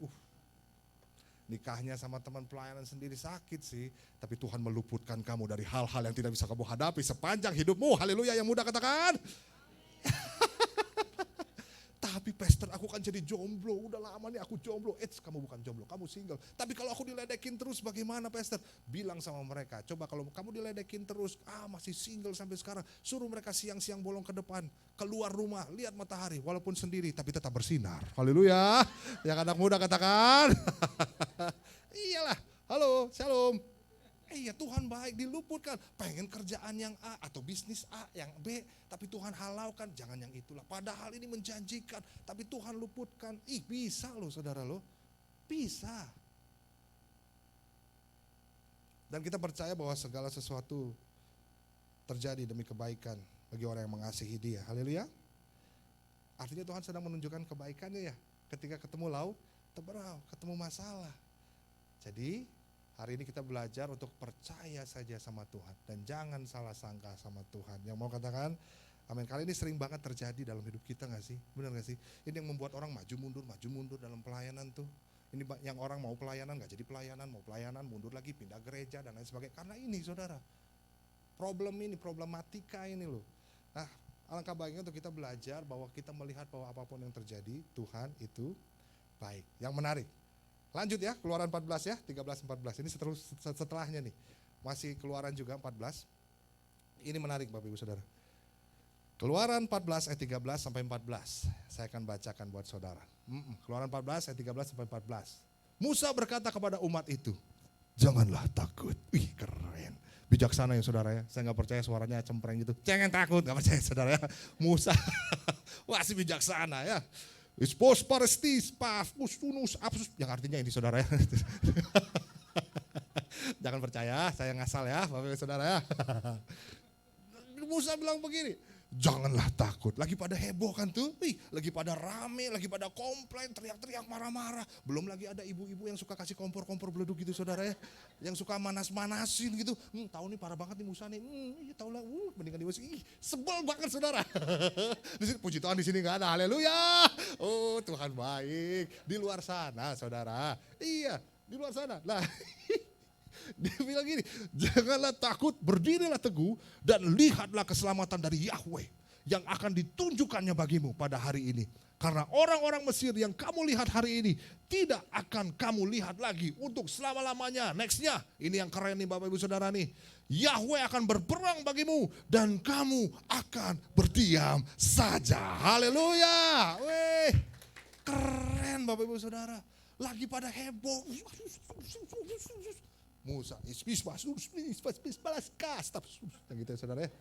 Nikahnya sama teman pelayanan sendiri sakit sih, tapi Tuhan meluputkan kamu dari hal-hal yang tidak bisa kamu hadapi sepanjang hidupmu. Haleluya, yang muda katakan. Tapi pastor, aku kan jadi jomblo, udah lama nih aku jomblo. Kamu bukan jomblo, kamu single. Tapi kalau aku diledekin terus bagaimana pastor? Bilang sama mereka, coba kalau kamu diledekin terus, masih single sampai sekarang, suruh mereka siang-siang bolong ke depan, keluar rumah, lihat matahari, walaupun sendiri tapi tetap bersinar. Haleluya. Yang anak muda katakan. Iyalah, halo, shalom. Iya, Tuhan baik, diluputkan. Pengen kerjaan yang A atau bisnis A yang B, tapi Tuhan halaukan, jangan yang itulah. Padahal ini menjanjikan, tapi Tuhan luputkan. Bisa loh saudara loh, bisa. Dan kita percaya bahwa segala sesuatu terjadi demi kebaikan bagi orang yang mengasihi Dia. Haleluya. Artinya Tuhan sedang menunjukkan kebaikannya ya. Ketika ketemu Laut Teberau, ketemu masalah. Jadi hari ini kita belajar untuk percaya saja sama Tuhan dan jangan salah sangka sama Tuhan. Yang mau katakan amin. Kali ini sering banget terjadi dalam hidup kita gak sih? Benar gak sih? Ini yang membuat orang maju mundur dalam pelayanan tuh. Ini yang orang mau pelayanan gak jadi pelayanan, mau pelayanan mundur lagi, pindah gereja dan lain sebagainya. Karena ini saudara, problematika ini loh. Nah, alangkah baiknya untuk kita belajar bahwa kita melihat bahwa apapun yang terjadi, Tuhan itu baik. Yang menarik, lanjut ya, Keluaran 14 ya, 13-14. Ini setelahnya nih, masih Keluaran juga 14. Ini menarik Bapak Ibu Saudara. Keluaran 14 ayat 13 sampai 14. Saya akan bacakan buat saudara. Keluaran 14 ayat 13 sampai 14. Musa berkata kepada umat itu, janganlah takut. Keren. Bijaksana ya saudara ya. Saya gak percaya suaranya cempreng gitu. Jangan takut, gak percaya saudara ya. Musa, wah si bijaksana ya. Ispos parestis, pafus, tunus, absus. Yang artinya ini saudara ya. Jangan percaya, saya ngasal ya Bapak Ibu Saudara ya. Musa bilang begini, janganlah takut. Lagi pada heboh kan tuh, lagi pada rame, lagi pada komplain, teriak-teriak, marah-marah. Belum lagi ada ibu-ibu yang suka kasih kompor-kompor beleduk gitu saudara ya. Yang suka manas-manasin gitu. Tahu nih parah banget nih Musa nih. Tahu lah, mendingan diusir. Sebel banget saudara. Di sini, puji Tuhan di sini nggak ada. Haleluya. Oh Tuhan baik. Di luar sana saudara. Iya, di luar sana. Nah. Dia bilang gini, janganlah takut, berdirilah teguh dan lihatlah keselamatan dari Yahweh yang akan ditunjukkannya bagimu pada hari ini. Karena orang-orang Mesir yang kamu lihat hari ini tidak akan kamu lihat lagi untuk selama-lamanya. Nextnya, ini yang keren nih Bapak Ibu Saudara nih. Yahweh akan berperang bagimu dan kamu akan berdiam saja. Haleluya. Weh, keren Bapak Ibu Saudara. Lagi pada heboh. Musa, balas kas, gitu ya saudara ya.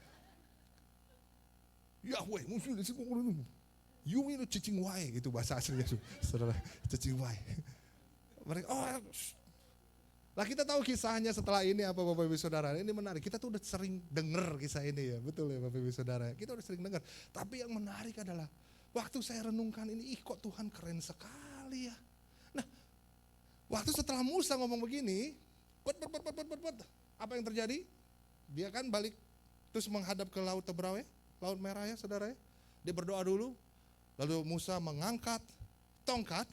Yahweh, yung itu cicing wae gitu bahasa aslinya saudara, cicing wae. Mereka, Lah kita tahu kisahnya setelah ini apa Bapak Ibu Saudara. Ini menarik. Kita tuh udah sering dengar kisah ini ya. Betul ya Bapak Ibu Saudara. Kita udah sering dengar. Tapi yang menarik adalah waktu saya renungkan ini, kok Tuhan keren sekali ya. Nah, waktu setelah Musa ngomong begini, apa yang terjadi? Dia kan balik terus menghadap ke Laut Teberau ya, Laut Merah ya Saudara ya. Dia berdoa dulu. Lalu Musa mengangkat tongkat,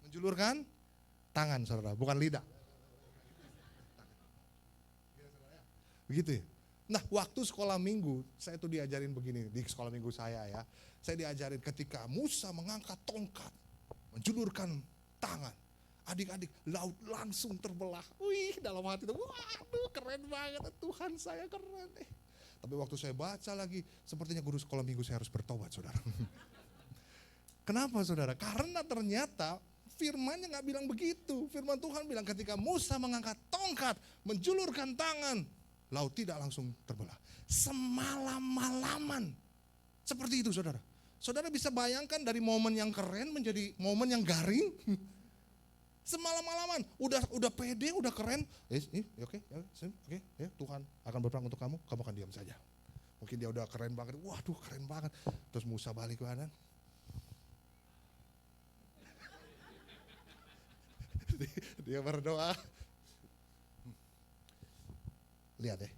menjulurkan tangan Saudara, bukan lidah. Begitu ya. Nah, waktu sekolah minggu, saya tuh diajarin begini, di sekolah minggu saya ya. Saya diajarin ketika Musa mengangkat tongkat, menjulurkan tangan. Adik-adik, laut langsung terbelah. Wih, dalam hati itu, waduh keren banget, Tuhan saya keren. Tapi waktu saya baca lagi, sepertinya guru sekolah minggu saya harus bertobat Saudara. Kenapa Saudara? Karena ternyata firmannya gak bilang begitu. Firman Tuhan bilang ketika Musa mengangkat tongkat, menjulurkan tangan, laut tidak langsung terbelah. Semalam-malaman. Seperti itu Saudara. Saudara bisa bayangkan dari momen yang keren menjadi momen yang garing. Semalam-malaman. Udah pede, udah keren. Oke, ya, Tuhan akan berperang untuk kamu akan diam saja. Mungkin dia udah keren banget. Waduh keren banget. Terus Musa balik ke kanan. Dia berdoa. Lihat deh.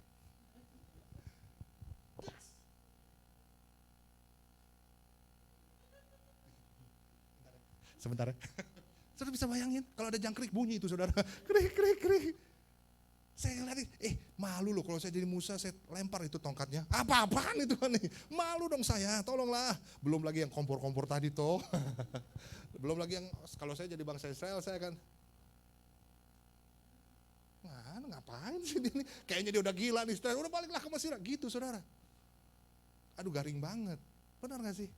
Sebentar ya. Saudara bisa bayangin kalau ada jangkrik bunyi itu Saudara. Krik, krik, krik. Saya lihat, malu loh kalau saya jadi Musa, saya lempar itu tongkatnya. Apa-apaan itu kan nih? Malu dong saya, tolonglah. Belum lagi yang kompor-kompor tadi toh. Belum lagi yang, kalau saya jadi bangsa Israel, saya akan ngapain sih dia nih? Kayaknya dia udah gila nih, udah baliklah ke Mesir. Gitu Saudara. Aduh garing banget. Benar gak sih?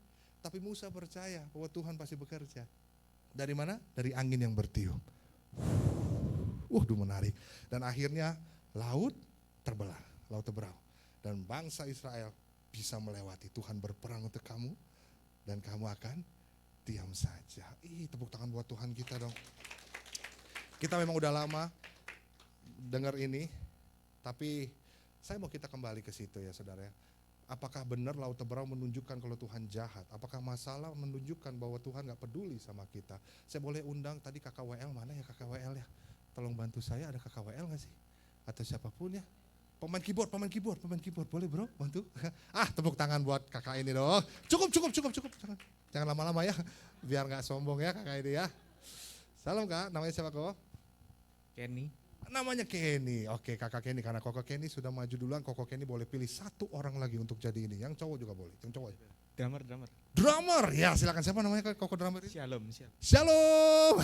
Tapi Musa percaya bahwa Tuhan pasti bekerja. Dari mana? Dari angin yang bertiup. Waduh menarik. Dan akhirnya laut terbelah, Laut Teberau. Dan bangsa Israel bisa melewati. Tuhan berperang untuk kamu dan kamu akan diam saja. Tepuk tangan buat Tuhan kita dong. Kita memang udah lama dengar ini, tapi saya mau kita kembali ke situ ya Saudara ya. Apakah benar Laut Teberau menunjukkan kalau Tuhan jahat? Apakah masalah menunjukkan bahwa Tuhan gak peduli sama kita? Saya boleh undang tadi kakak WL, mana ya kakak WL ya? Tolong bantu saya, ada kakak WL gak sih? Atau siapapun ya? Pemain keyboard, boleh bro, bantu? Tepuk tangan buat kakak ini dong. Cukup. Jangan lama-lama ya, biar gak sombong ya kakak ini ya. Salam kak, namanya siapa kok? Kenny. Namanya Kenny. Oke kakak Kenny, karena Koko Kenny sudah maju duluan, Koko Kenny boleh pilih satu orang lagi untuk jadi ini. Yang cowok juga boleh, yang cowok. Drummer, ya silakan. Siapa namanya Koko drummer ini? Shalom.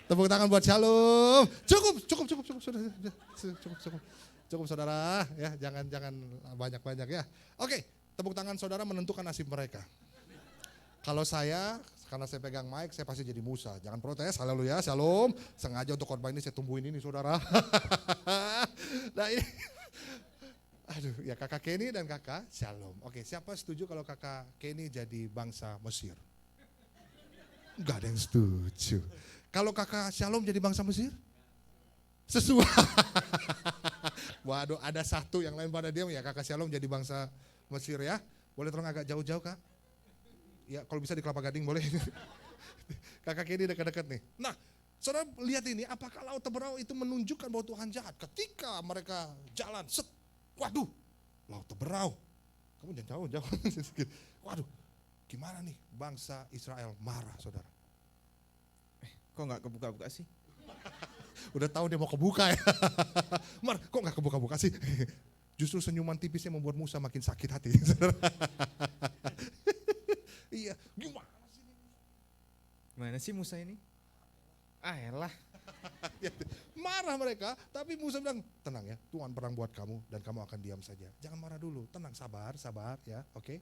Tepuk tangan buat Shalom. Cukup. Cukup Saudara, ya jangan banyak ya. Oke, tepuk tangan Saudara menentukan nasib mereka. Kalau saya, karena saya pegang mic, saya pasti jadi Musa. Jangan protes, haleluya, shalom. Sengaja untuk khotbah ini saya tumbuhin ini Saudara. Nah ini, aduh ya kakak Kenny dan kakak Shalom. Oke, siapa setuju kalau kakak Kenny jadi bangsa Mesir? Enggak ada yang setuju. Kalau kakak Shalom jadi bangsa Mesir? Sesuai. Waduh, ada satu yang lain pada dia ya, kakak Shalom jadi bangsa Mesir ya. Boleh tolong agak jauh-jauh kak? Ya kalau bisa di Kelapa Gading boleh. Kakak Kenny dekat-dekat nih. Nah, Saudara lihat ini, apakah Laut Teberau itu menunjukkan bahwa Tuhan jahat? Ketika mereka jalan, waduh, Laut Teberau. Kamu jangan jauh. Waduh, gimana nih bangsa Israel marah Saudara? Kok gak kebuka-buka sih? Udah tahu dia mau kebuka ya. Kok gak kebuka-buka sih? Justru senyuman tipisnya membuat Musa makin sakit hati. Iya, gimana sih Musa ini? Elah. Marah mereka, tapi Musa bilang, tenang ya, Tuhan perang buat kamu dan kamu akan diam saja. Jangan marah dulu, tenang, sabar ya, oke,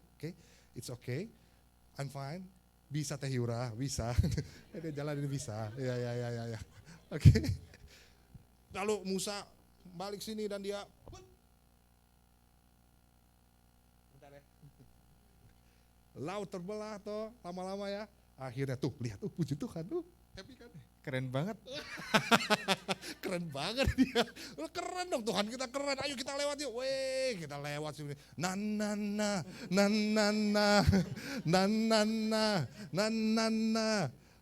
it's okay, I'm fine. Bisa Teh Yura, bisa. Dia jalan ini bisa, ya. Oke. Lalu Musa balik sini dan dia laut terbelah toh lama-lama ya. Akhirnya tuh lihat tuh puji Tuhan tuh. Happy kan? Keren banget. Keren banget dia. Keren dong, Tuhan kita keren. Ayo kita lewat yuk. Weh, kita lewat sini. Na na na na na na na na na na na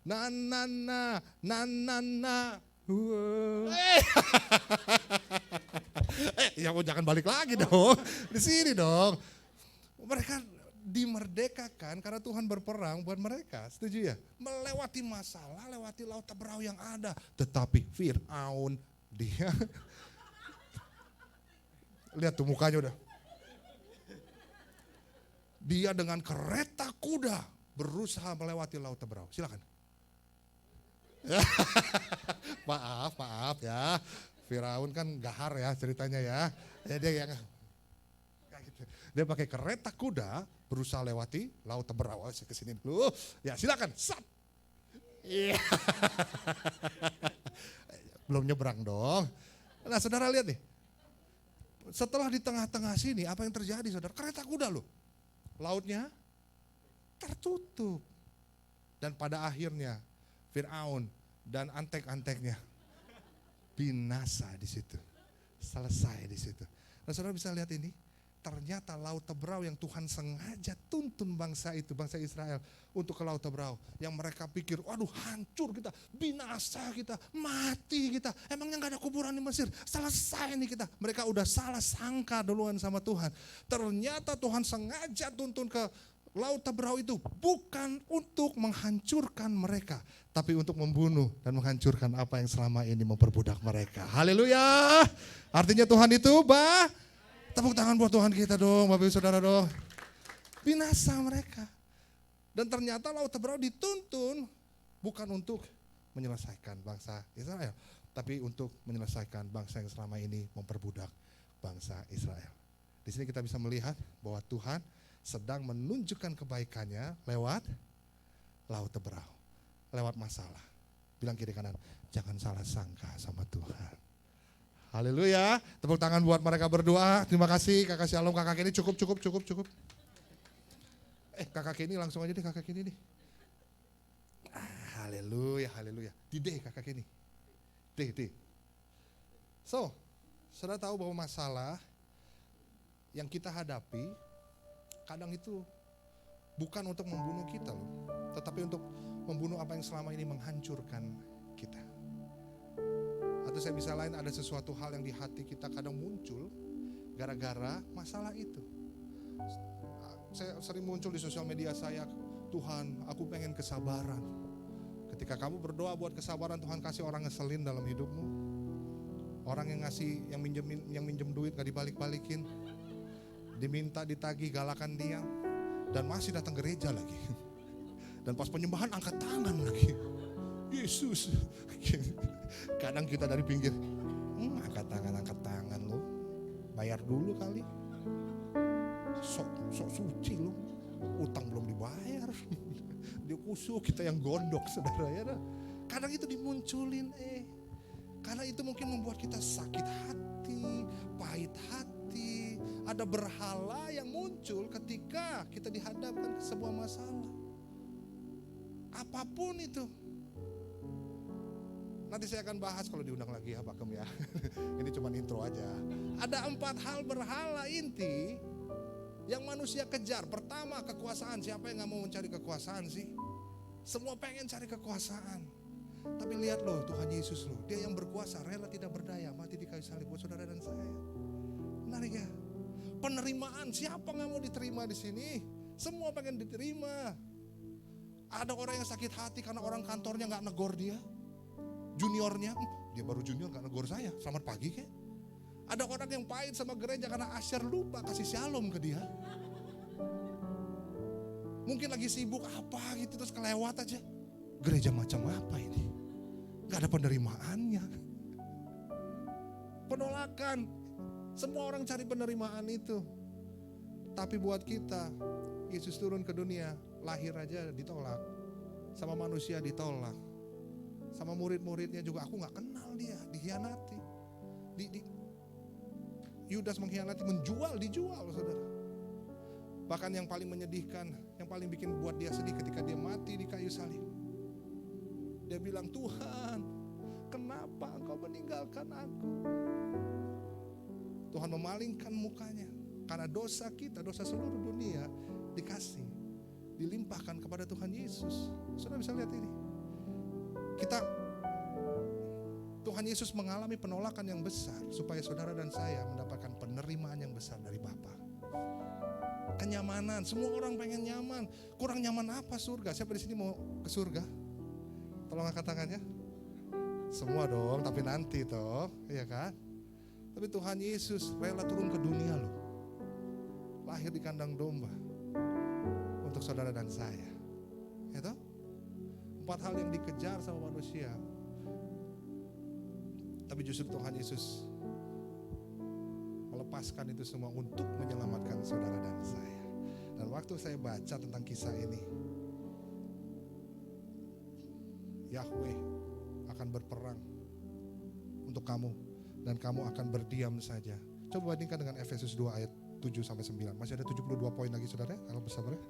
na na na na na na. Ya jangan balik lagi dong. Di sini dong. Mereka dimerdekakan karena Tuhan berperang buat mereka, setuju ya? Melewati masalah, lewati laut Teberau yang ada. Tetapi Fir'aun dia, lihat tuh mukanya udah. Dia dengan kereta kuda berusaha melewati laut Teberau. Silakan. Maaf ya. Firaun kan gahar ya ceritanya ya. Ya dia yang kayak gitu. Dia pakai kereta kuda berusaha lewati laut Teberau. Saya kesini dulu. Ya silakan. Sat. Iya. Belum nyebrang dong. Nah saudara lihat nih. Setelah di tengah-tengah sini apa yang terjadi saudara? Kereta kuda loh. Lautnya tertutup. Dan pada akhirnya Fir'aun dan antek-anteknya binasa di situ. Selesai di situ. Nah saudara bisa lihat ini. Ternyata laut Teberau yang Tuhan sengaja tuntun bangsa itu, bangsa Israel untuk ke laut Teberau. Yang mereka pikir, waduh hancur kita, binasa kita, mati kita. Emangnya gak ada kuburan di Mesir? Selesai nih kita. Mereka udah salah sangka duluan sama Tuhan. Ternyata Tuhan sengaja tuntun ke laut Teberau itu bukan untuk menghancurkan mereka, tapi untuk membunuh dan menghancurkan apa yang selama ini memperbudak mereka. Haleluya. Artinya Tuhan itu tepuk tangan buat Tuhan kita dong, Bapak Ibu Saudara dong. Binasa mereka. Dan ternyata laut Teberau dituntun bukan untuk menyelesaikan bangsa Israel, tapi untuk menyelesaikan bangsa yang selama ini memperbudak bangsa Israel. Di sini kita bisa melihat bahwa Tuhan sedang menunjukkan kebaikannya lewat laut Teberau, lewat masalah. Bilang kiri kanan, jangan salah sangka sama Tuhan. Haleluya, tepuk tangan buat mereka berdua. Terima kasih kakak Shalom, kakak Kenny cukup. Kakak Kenny langsung aja deh kakak Kenny nih. Haleluya. Di D kakak Kenny. D. So, saudara tahu bahwa masalah yang kita hadapi kadang itu bukan untuk membunuh kita loh, tetapi untuk membunuh apa yang selama ini menghancurkan kita. Atau saya bisa lain ada sesuatu hal yang di hati kita kadang muncul gara-gara masalah itu. Saya sering muncul di sosial media saya, Tuhan aku pengen kesabaran. Ketika kamu berdoa buat kesabaran, Tuhan kasih orang ngeselin dalam hidupmu. Orang yang ngasih, yang minjem duit gak dibalik-balikin. Diminta ditagih galakan diam. Dan masih datang gereja lagi. Dan pas penyembahan angkat tangan lagi. Yesus. Kadang kita dari pinggir, angkat tangan lo, bayar dulu kali. Sok suci lo, utang belum dibayar. Dia kusuk, kita yang gondok saudara ya. Kadang itu dimunculin karena itu mungkin membuat kita sakit hati, pahit hati. Ada berhala yang muncul ketika kita dihadapkan ke sebuah masalah. Apapun itu. Nanti saya akan bahas kalau diundang lagi ya Pak Kem ya. Ini cuma intro aja. Ada 4 hal berhala inti yang manusia kejar. Pertama kekuasaan. Siapa yang gak mau mencari kekuasaan sih? Semua pengen cari kekuasaan. Tapi lihat loh Tuhan Yesus loh. Dia yang berkuasa rela tidak berdaya. Mati di kayu salib buat saudara dan saya. Menarik ya. Penerimaan. Siapa gak mau diterima di sini? Semua pengen diterima. Ada orang yang sakit hati karena orang kantornya gak negor dia. Juniornya, dia baru junior gak negor saya, selamat pagi kek. Ada orang yang pahit sama gereja karena Asher lupa kasih shalom ke dia. Mungkin lagi sibuk apa gitu terus kelewat aja. Gereja macam apa ini? Gak ada penerimaannya. Penolakan. Semua orang cari penerimaan itu. Tapi buat kita, Yesus turun ke dunia, lahir aja ditolak. Sama manusia ditolak. Sama murid-muridnya juga aku gak kenal dia, dikhianati. Yudas mengkhianati, dijual saudara. Bahkan yang paling menyedihkan, yang paling bikin buat dia sedih ketika dia mati di kayu salib. Dia bilang, Tuhan, kenapa Engkau meninggalkan aku? Tuhan memalingkan mukanya. Karena dosa kita, dosa seluruh dunia dikasih, dilimpahkan kepada Tuhan Yesus. Saudara bisa lihat ini. Tuhan Yesus mengalami penolakan yang besar supaya saudara dan saya mendapatkan penerimaan yang besar dari Bapa. Kenyamanan, semua orang pengen nyaman. Kurang nyaman apa surga? Siapa di sini mau ke surga? Tolong angkat tangannya. Semua dong, tapi nanti toh, iya kan? Tapi Tuhan Yesus rela turun ke dunia loh. Lahir di kandang domba untuk saudara dan saya. Ya toh? 4 hal yang dikejar sama manusia. Tapi justru Tuhan Yesus melepaskan itu semua untuk menyelamatkan saudara dan saya. Dan waktu saya baca tentang kisah ini, Yahweh akan berperang untuk kamu dan kamu akan berdiam saja. Coba bandingkan dengan Efesus 2 ayat 7-9. Masih ada 72 poin lagi saudara, kalau bersabar ya.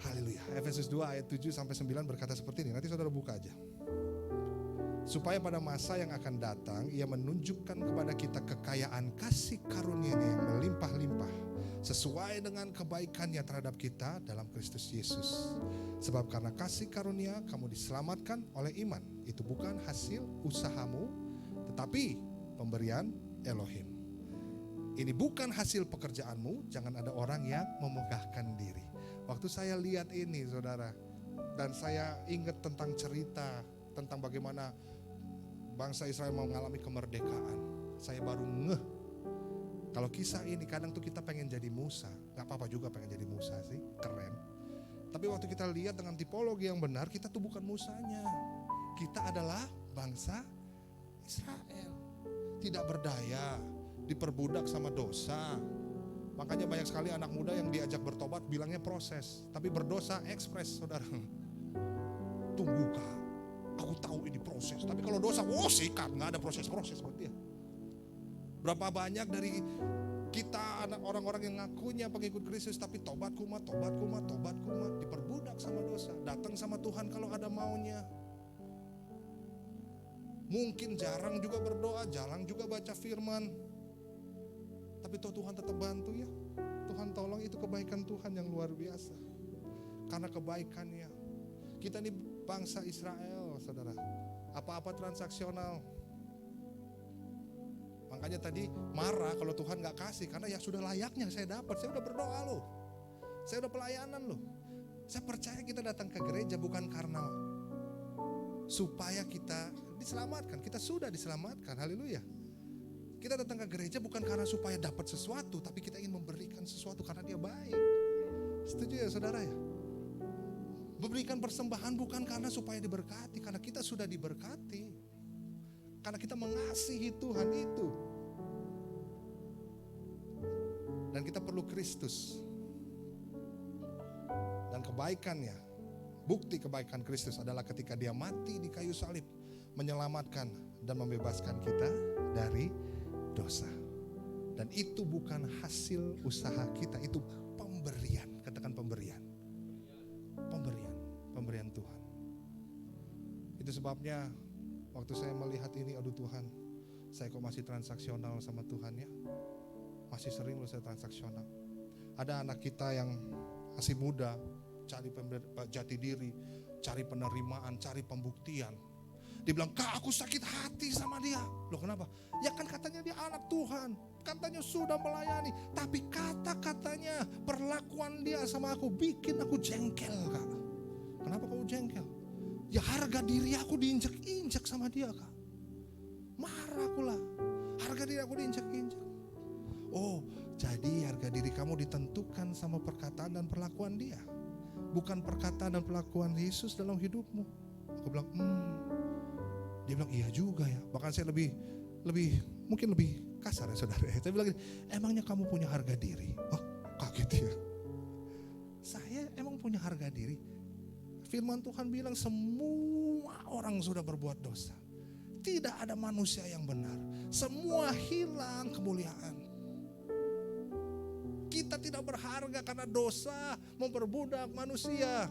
Haleluya. Efesus 2 ayat 7-9 berkata seperti ini. Nanti saudara buka aja. Supaya pada masa yang akan datang Ia menunjukkan kepada kita kekayaan kasih karunia-Nya yang melimpah-limpah sesuai dengan kebaikan-Nya terhadap kita dalam Kristus Yesus. Sebab karena kasih karunia kamu diselamatkan oleh iman. Itu bukan hasil usahamu, tetapi pemberian Elohim. Ini bukan hasil pekerjaanmu, jangan ada orang yang memegahkan diri. Waktu saya lihat ini saudara, dan saya ingat tentang cerita tentang bagaimana bangsa Israel mau mengalami kemerdekaan. Saya baru ngeh. Kalau kisah ini kadang tuh kita pengen jadi Musa. Gak apa-apa juga pengen jadi Musa sih, keren. Tapi waktu kita lihat dengan tipologi yang benar, kita tuh bukan Musanya. Kita adalah bangsa Israel. Tidak berdaya, diperbudak sama dosa. Makanya banyak sekali anak muda yang diajak bertobat bilangnya proses. Tapi berdosa ekspres saudara. Tunggu Kak, aku tahu ini proses. Tapi kalau dosa, sikat, gak ada proses-proses buat dia. Berapa banyak dari kita anak orang-orang yang ngakunya pengikut Kristus tapi tobat kumat, diperbudak sama dosa. Datang sama Tuhan kalau ada maunya. Mungkin jarang juga berdoa, jarang juga baca firman. Tapi toh Tuhan tetap bantu ya. Tuhan tolong, itu kebaikan Tuhan yang luar biasa. Karena kebaikannya. Kita ini bangsa Israel saudara. Apa-apa transaksional. Makanya tadi marah kalau Tuhan gak kasih. Karena ya sudah layaknya saya dapat. Saya udah berdoa loh. Saya udah pelayanan loh. Saya percaya kita datang ke gereja bukan karena supaya kita diselamatkan. Kita sudah diselamatkan, haleluya. Kita datang ke gereja bukan karena supaya dapat sesuatu, tapi kita ingin memberikan sesuatu karena Dia baik. Setuju ya saudara ya? Memberikan persembahan bukan karena supaya diberkati, karena kita sudah diberkati. Karena kita mengasihi Tuhan itu. Dan kita perlu Kristus. Dan kebaikannya, bukti kebaikan Kristus adalah ketika Dia mati di kayu salib, menyelamatkan dan membebaskan kita dari dosa. Dan itu bukan hasil usaha kita, itu pemberian. Katakan pemberian. Pemberian Tuhan. Itu sebabnya waktu saya melihat ini, aduh Tuhan, saya kok masih transaksional sama Tuhan ya. Masih sering loh saya transaksional. Ada anak kita yang masih muda, cari jati diri, cari penerimaan, cari pembuktian. Dia bilang, Kak aku sakit hati sama dia. Loh kenapa? Ya kan katanya dia anak Tuhan, katanya sudah melayani. Tapi kata-katanya, perlakuan dia sama aku bikin aku jengkel Kak. Kenapa kamu jengkel? Ya harga diri aku diinjak-injak sama dia Kak. Marah aku lah, harga diri aku diinjak-injak. Oh jadi harga diri kamu ditentukan sama perkataan dan perlakuan dia, bukan perkataan dan perlakuan Yesus dalam hidupmu. Aku bilang, Dia bilang iya juga ya. Bahkan saya mungkin lebih kasar ya saudara. Saya bilang gini, emangnya kamu punya harga diri? Oh kaget ya. Saya emang punya harga diri. Firman Tuhan bilang semua orang sudah berbuat dosa. Tidak ada manusia yang benar. Semua hilang kemuliaan. Kita tidak berharga karena dosa memperbudak manusia.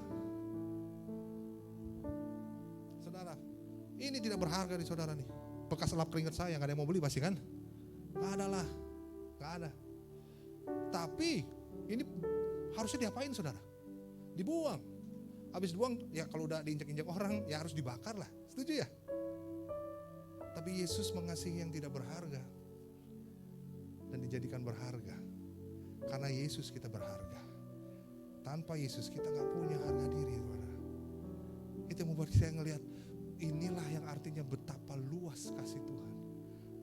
saudara. Ini tidak berharga nih saudara nih. Bekas lap keringat saya, gak ada yang mau beli pasti kan? Gak ada lah, gak ada. Tapi ini harusnya diapain saudara? Dibuang. Habis dibuang ya kalau udah diinjak-injak orang ya harus dibakar lah. Setuju ya? Tapi Yesus mengasihi yang tidak berharga dan dijadikan berharga. Karena Yesus kita berharga. Tanpa Yesus kita gak punya harga diri saudara. Itu yang membuat saya ngelihat inilah yang artinya betapa luas kasih Tuhan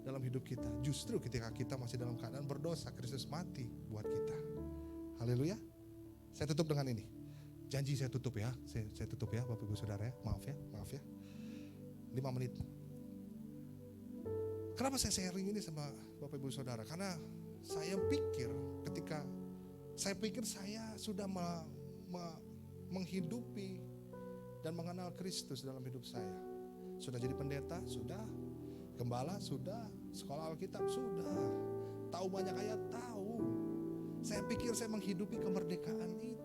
dalam hidup kita. Justru ketika kita masih dalam keadaan berdosa, Kristus mati buat kita. Haleluya. Saya tutup dengan ini. Janji saya tutup ya. Saya tutup ya Bapak Ibu Saudara ya. Maaf ya. 5 menit. Kenapa saya sharing ini sama Bapak Ibu Saudara? Karena saya pikir saya sudah menghidupi dan mengenal Kristus dalam hidup saya. Sudah jadi pendeta, sudah. Gembala, sudah. Sekolah Alkitab, sudah. Tahu banyak ayat, tahu. Saya pikir saya menghidupi kemerdekaan itu.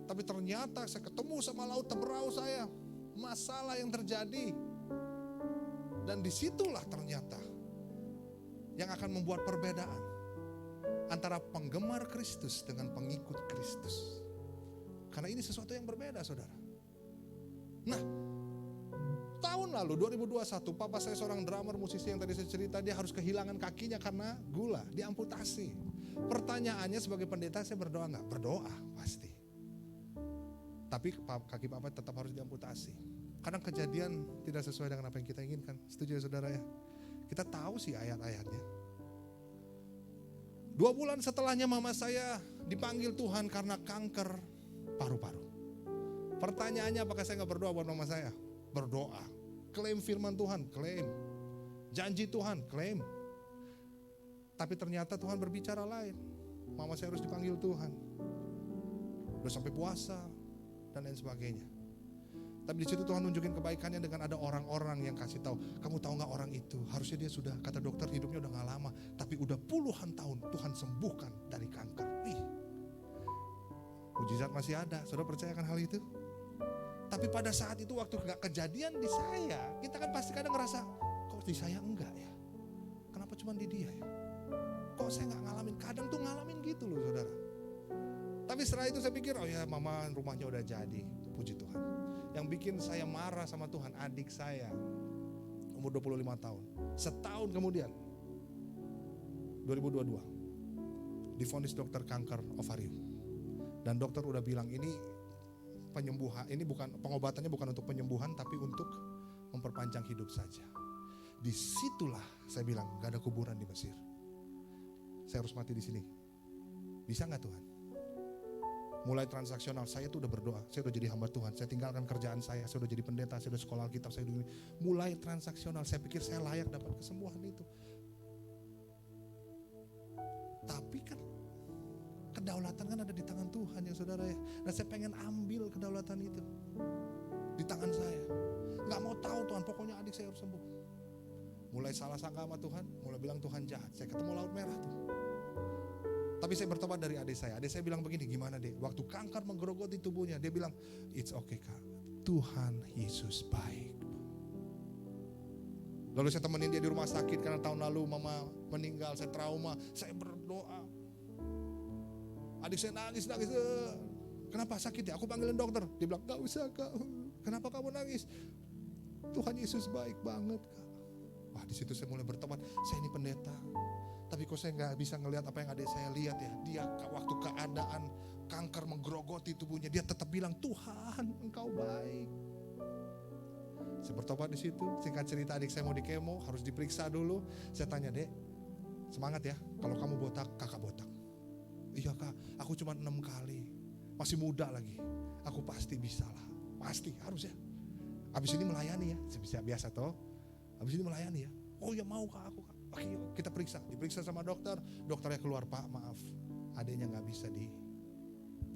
Tapi ternyata saya ketemu sama laut teberau saya. Masalah yang terjadi. Dan disitulah ternyata yang akan membuat perbedaan antara penggemar Kristus dengan pengikut Kristus. Karena ini sesuatu yang berbeda saudara. Nah, tahun lalu 2021 papa saya seorang drummer musisi yang tadi saya cerita, dia harus kehilangan kakinya karena gula, diamputasi. Pertanyaannya sebagai pendeta saya berdoa enggak? Berdoa pasti. Tapi kaki papa tetap harus diamputasi. Kadang kejadian tidak sesuai dengan apa yang kita inginkan. Setuju ya saudara ya? Kita tahu sih ayat-ayatnya. 2 bulan setelahnya mama saya dipanggil Tuhan karena kanker paru-paru. Pertanyaannya apakah saya gak berdoa buat mama saya? Berdoa. Klaim firman Tuhan, klaim. Janji Tuhan, klaim. Tapi ternyata Tuhan berbicara lain. Mama saya harus dipanggil Tuhan. Udah sampai puasa dan lain sebagainya. Tapi di situ Tuhan nunjukin kebaikannya dengan ada orang-orang yang kasih tahu, kamu tahu nggak orang itu? Harusnya dia sudah, kata dokter hidupnya udah nggak lama, tapi udah puluhan tahun Tuhan sembuhkan dari kanker. Wih, mujizat masih ada. Saudara percayakan hal itu? Tapi pada saat itu waktu nggak kejadian di saya, kita kan pasti kadang ngerasa, kok di saya enggak ya? Kenapa cuma di dia ya? Kok saya nggak ngalamin? Kadang tuh ngalamin gitu loh saudara. Tapi setelah itu saya pikir, oh ya mama rumahnya udah jadi, puji Tuhan. Yang bikin saya marah sama Tuhan, adik saya umur 25 tahun. Setahun kemudian 2022 divonis dokter kanker ovarium. Dan dokter udah bilang ini penyembuhan, ini bukan pengobatannya, bukan untuk penyembuhan tapi untuk memperpanjang hidup saja. Disitulah saya bilang gak ada kuburan di Mesir. Saya harus mati di sini. Bisa gak Tuhan? Mulai transaksional, saya tuh udah berdoa, saya udah jadi hamba Tuhan, saya tinggalkan kerjaan saya udah jadi pendeta, saya udah sekolah Alkitab, saya udah mulai transaksional, saya pikir saya layak dapat kesembuhan itu. Tapi kan kedaulatan kan ada di tangan Tuhan ya saudara ya. Nah saya pengen ambil kedaulatan itu di tangan saya. Gak mau tahu Tuhan, pokoknya adik saya harus sembuh. Mulai salah sangka sama Tuhan, mulai bilang Tuhan jahat, saya ketemu laut merah tuh. Tapi saya bertobat dari adik saya. Adik saya bilang begini, gimana dek? Waktu kanker menggerogoti tubuhnya, dia bilang, it's okay kak, Tuhan Yesus baik. Lalu saya temenin dia di rumah sakit karena tahun lalu mama meninggal, saya trauma. Saya berdoa. Adik saya nangis. Kenapa sakit ya? Aku panggilin dokter. Dia bilang, gak usah kak. Kenapa kamu nangis? Tuhan Yesus baik banget kak. Wah di situ saya mulai bertobat. Saya ini pendeta. Tapi kok saya gak bisa ngelihat apa yang adik saya lihat ya. Dia waktu keadaan kanker menggerogoti tubuhnya, dia tetap bilang, Tuhan engkau baik. Saya bertobat di situ. Singkat cerita adik saya mau di kemo, harus diperiksa dulu. Saya tanya, dek semangat ya, kalau kamu botak, kakak botak. Iya kak, aku cuma 6 kali. Masih muda lagi. Aku pasti bisa lah. Pasti, harus ya. Habis ini melayani ya, biasa toh. Habis ini melayani ya. Oh ya mau kak aku kak. Oke yuk kita periksa. Diperiksa sama dokter. Dokternya keluar, Pak maaf, adiknya gak bisa di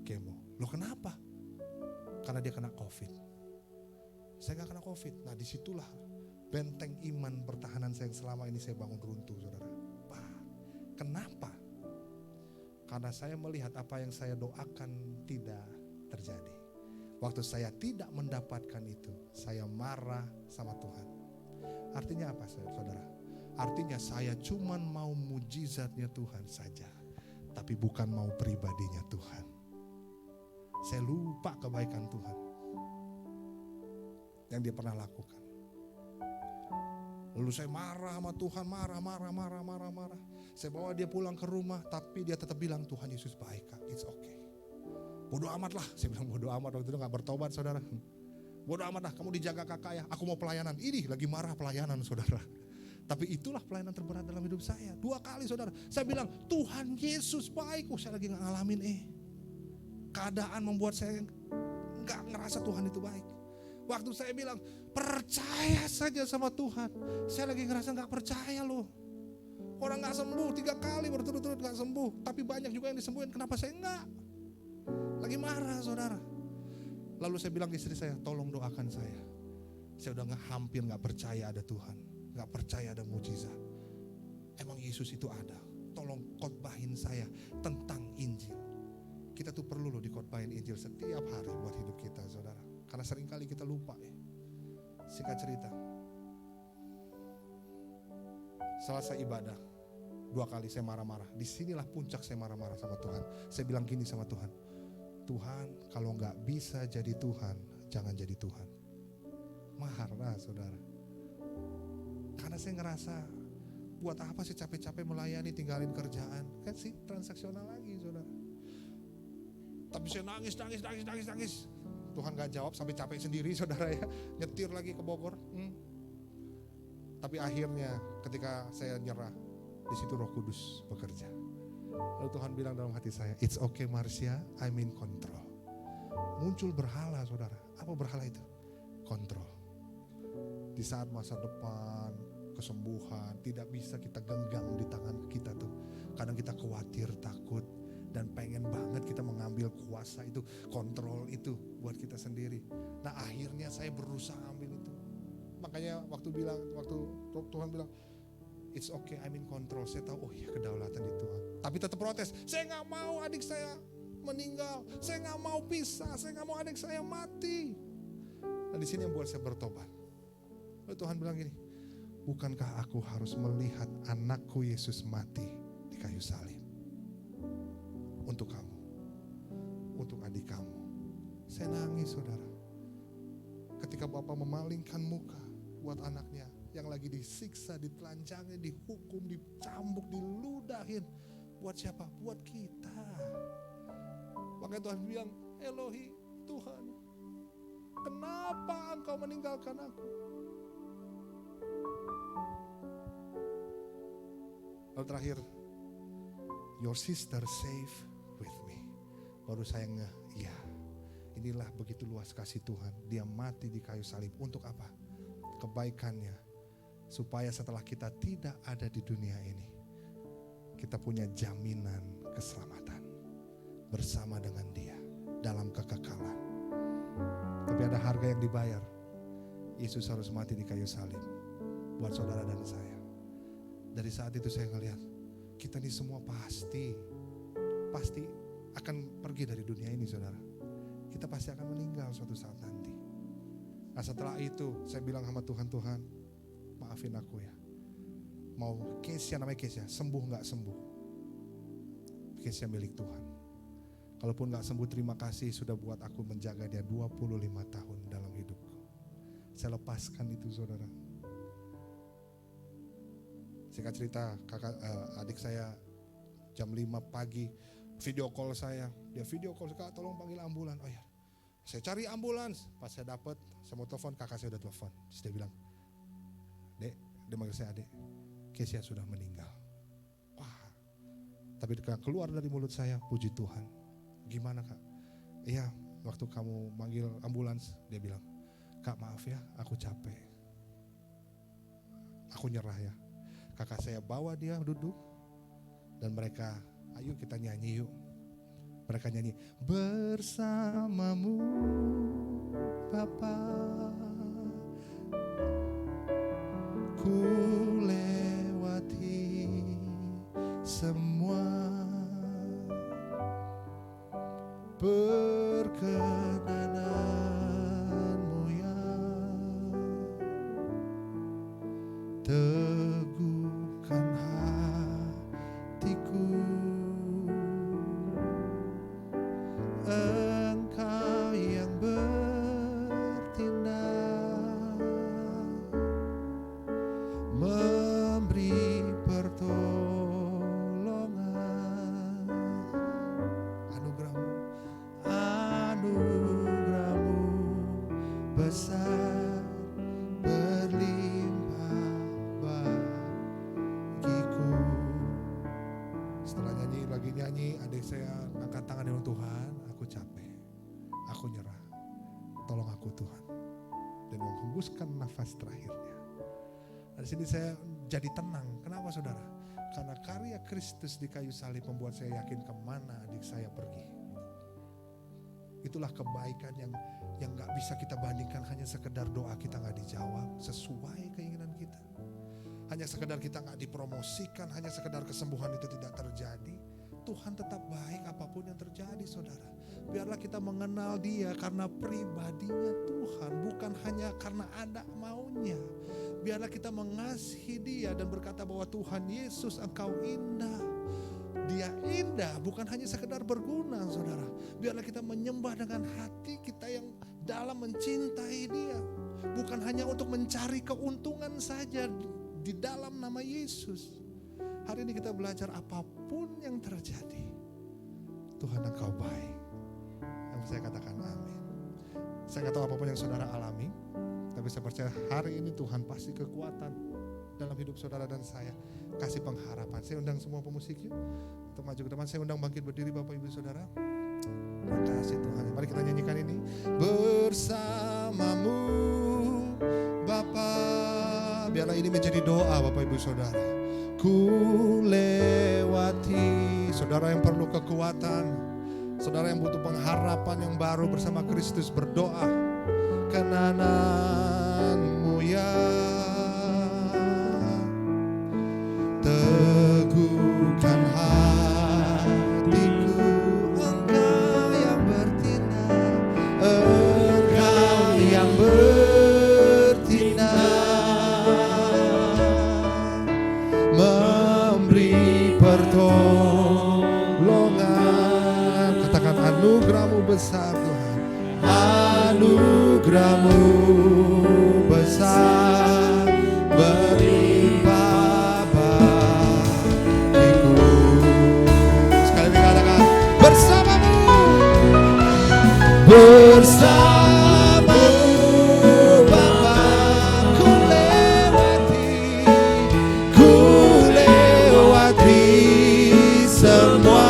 kemo. Loh kenapa? Karena dia kena COVID. Saya gak kena COVID. Nah disitulah benteng iman pertahanan saya yang selama ini saya bangun runtuh saudara. Pak, kenapa? Karena saya melihat apa yang saya doakan tidak terjadi. Waktu saya tidak mendapatkan itu, saya marah sama Tuhan. Artinya apa saudara? Artinya saya cuman mau mujizatnya Tuhan saja, tapi bukan mau pribadinya Tuhan. Saya lupa kebaikan Tuhan yang dia pernah lakukan. Lalu saya marah sama Tuhan, marah. Saya bawa dia pulang ke rumah, tapi dia tetap bilang Tuhan Yesus baik Kak, it's okay. Bodoh amat lah, saya bilang bodoh amat, waktu itu gak bertobat saudara. Bodoh amat lah, kamu dijaga kakak ya, aku mau pelayanan. Ini lagi marah pelayanan saudara. Tapi itulah pelayanan terberat dalam hidup saya. 2 kali saudara, saya bilang Tuhan Yesus baik. Saya lagi gak ngalamin keadaan membuat saya gak ngerasa Tuhan itu baik. Waktu saya bilang percaya saja sama Tuhan, saya lagi ngerasa gak percaya loh. Orang gak sembuh 3 kali berturut-turut gak sembuh, tapi banyak juga yang disembuhin, kenapa saya enggak? Lagi marah saudara. Lalu saya bilang ke istri saya, tolong doakan saya. Saya udah hampir gak percaya ada Tuhan, gak percaya ada mujizat. Emang Yesus itu ada, tolong khotbahin saya tentang Injil. Kita tuh perlu loh dikhotbahin Injil setiap hari buat hidup kita saudara. Karena seringkali kita lupa Singkat cerita, selesai ibadah 2 kali saya marah-marah. Disinilah puncak saya marah-marah sama Tuhan. Saya bilang gini sama Tuhan, Tuhan kalau gak bisa jadi Tuhan, jangan jadi Tuhan. Marah saudara. Karena saya ngerasa, buat apa sih capek-capek melayani, tinggalin kerjaan. Kan sih transaksional lagi saudara. Tapi saya nangis. Tuhan gak jawab sampai capek sendiri saudara ya. Nyetir lagi ke Bogor. Tapi akhirnya ketika saya nyerah, di situ Roh Kudus bekerja. Lalu Tuhan bilang dalam hati saya, it's okay Marcia, I'm in control. Muncul berhala saudara. Apa berhala itu? Kontrol. Di saat masa depan, kesembuhan, tidak bisa kita genggam di tangan kita tuh. Kadang kita khawatir, takut, dan pengen banget kita mengambil kuasa itu, kontrol itu buat kita sendiri. Nah akhirnya saya berusaha ambil itu. Makanya waktu Tuhan bilang, it's okay, I'm in control. Saya tahu, oh ya kedaulatan di Tuhan. Tapi tetap protes. Saya nggak mau adik saya meninggal. Saya nggak mau pisah. Saya nggak mau adik saya mati. Nah di sini yang buat saya bertobat. Lalu Tuhan bilang gini, bukankah aku harus melihat anakku Yesus mati di kayu salib? Untuk kamu, untuk adik kamu. Saya nangis saudara. Ketika Bapak memalingkan muka buat anaknya yang lagi disiksa, ditelanjangi, dihukum, dicambuk, diludahin. Buat siapa? Buat kita. Makanya Tuhan bilang, Elohi, Tuhan, kenapa engkau meninggalkan aku? Lalu terakhir, your sister safe with me. Baru saya iya, inilah begitu luas kasih Tuhan. Dia mati di kayu salib untuk apa? Kebaikannya, supaya setelah kita tidak ada di dunia ini, kita punya jaminan keselamatan bersama dengan Dia dalam kekekalan. Tapi ada harga yang dibayar. Yesus harus mati di kayu salib buat saudara dan saya. Dari saat itu saya ngelihat, kita ini semua pasti akan pergi dari dunia ini saudara. Kita pasti akan meninggal suatu saat nanti. Nah setelah itu saya bilang sama Tuhan, maafin aku ya. Mau Kesia, namanya Kesia, sembuh gak sembuh, Kesia milik Tuhan. Kalaupun gak sembuh, terima kasih sudah buat aku menjaga dia 25 tahun dalam hidupku. Saya lepaskan itu saudara. Singkat cerita, adik saya jam 5 pagi video call saya. Dia video call, Kak tolong panggil ambulan. Oh ya, saya cari ambulans. Pas saya dapat, saya mau telepon, kakak saya udah telepon. Terus dia bilang, Dek, dia manggil saya Adek, Kesia sudah meninggal. Wah, tapi keluar dari mulut saya, puji Tuhan. Gimana Kak? Iya, waktu kamu manggil ambulans, dia bilang, Kak maaf ya, aku capek. Aku nyerah ya. Kakak saya bawa dia duduk, dan mereka, ayo kita nyanyi yuk. Mereka nyanyi, bersamamu Bapa, ku lewati semua, berkenanan Aku nyerah. Tolong aku Tuhan. Dan menghembuskan nafas terakhirnya. Di sini saya jadi tenang. Kenapa saudara? Karena karya Kristus di kayu salib membuat saya yakin kemana adik saya pergi. Itulah kebaikan yang gak bisa kita bandingkan. Hanya sekedar doa kita gak dijawab sesuai keinginan kita. Hanya sekedar kita gak dipromosikan. Hanya sekedar kesembuhan itu tidak terjadi. Tuhan tetap baik apapun yang terjadi saudara. Biarlah kita mengenal Dia karena pribadinya Tuhan. Bukan hanya karena ada maunya. Biarlah kita mengasihi Dia dan berkata bahwa Tuhan Yesus Engkau indah. Dia indah bukan hanya sekedar berguna saudara. Biarlah kita menyembah dengan hati kita yang dalam mencintai Dia. Bukan hanya untuk mencari keuntungan saja di dalam nama Yesus. Hari ini kita belajar apapun yang terjadi. Tuhan Engkau baik. Yang saya katakan amin. Saya gak tahu apapun yang saudara alami. Tapi saya percaya hari ini Tuhan pasti kekuatan dalam hidup saudara dan saya. Kasih pengharapan. Saya undang semua pemusik yuk untuk maju ke depan. Saya undang bangkit berdiri Bapak Ibu Saudara. Terima kasih Tuhan. Mari kita nyanyikan ini. Bersamamu Bapa. Biarlah ini menjadi doa Bapak Ibu Saudara. Ku lewati. Saudara yang perlu kekuatan, saudara yang butuh pengharapan yang baru bersama Kristus, berdoa. Kenananmu ya, teguhkan hatiku. Engkau yang bertindak, Engkau yang bertindak, memberi pertolongan. Katakan anugerah-Mu besar Tuhan. Anugerah-Mu besar berlimpah bagiku. Sekali lagi katakan bersamamu. Bersamamu Bapa, ku lewati semua.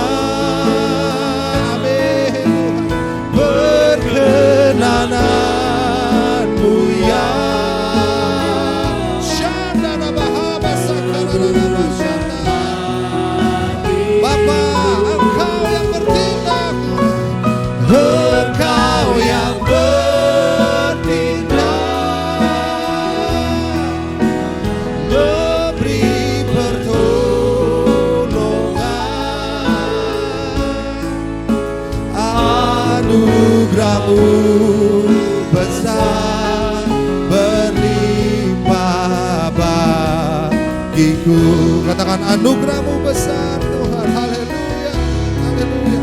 Perkenananmu ya, Bapa, Engkau yang bertindak, Engkau yang bertindak, memberi pertolongan. Anugerah-Mu besar berlimpah bagiku. Katakan anugerah-Mu besar Tuhan. Haleluya, haleluya.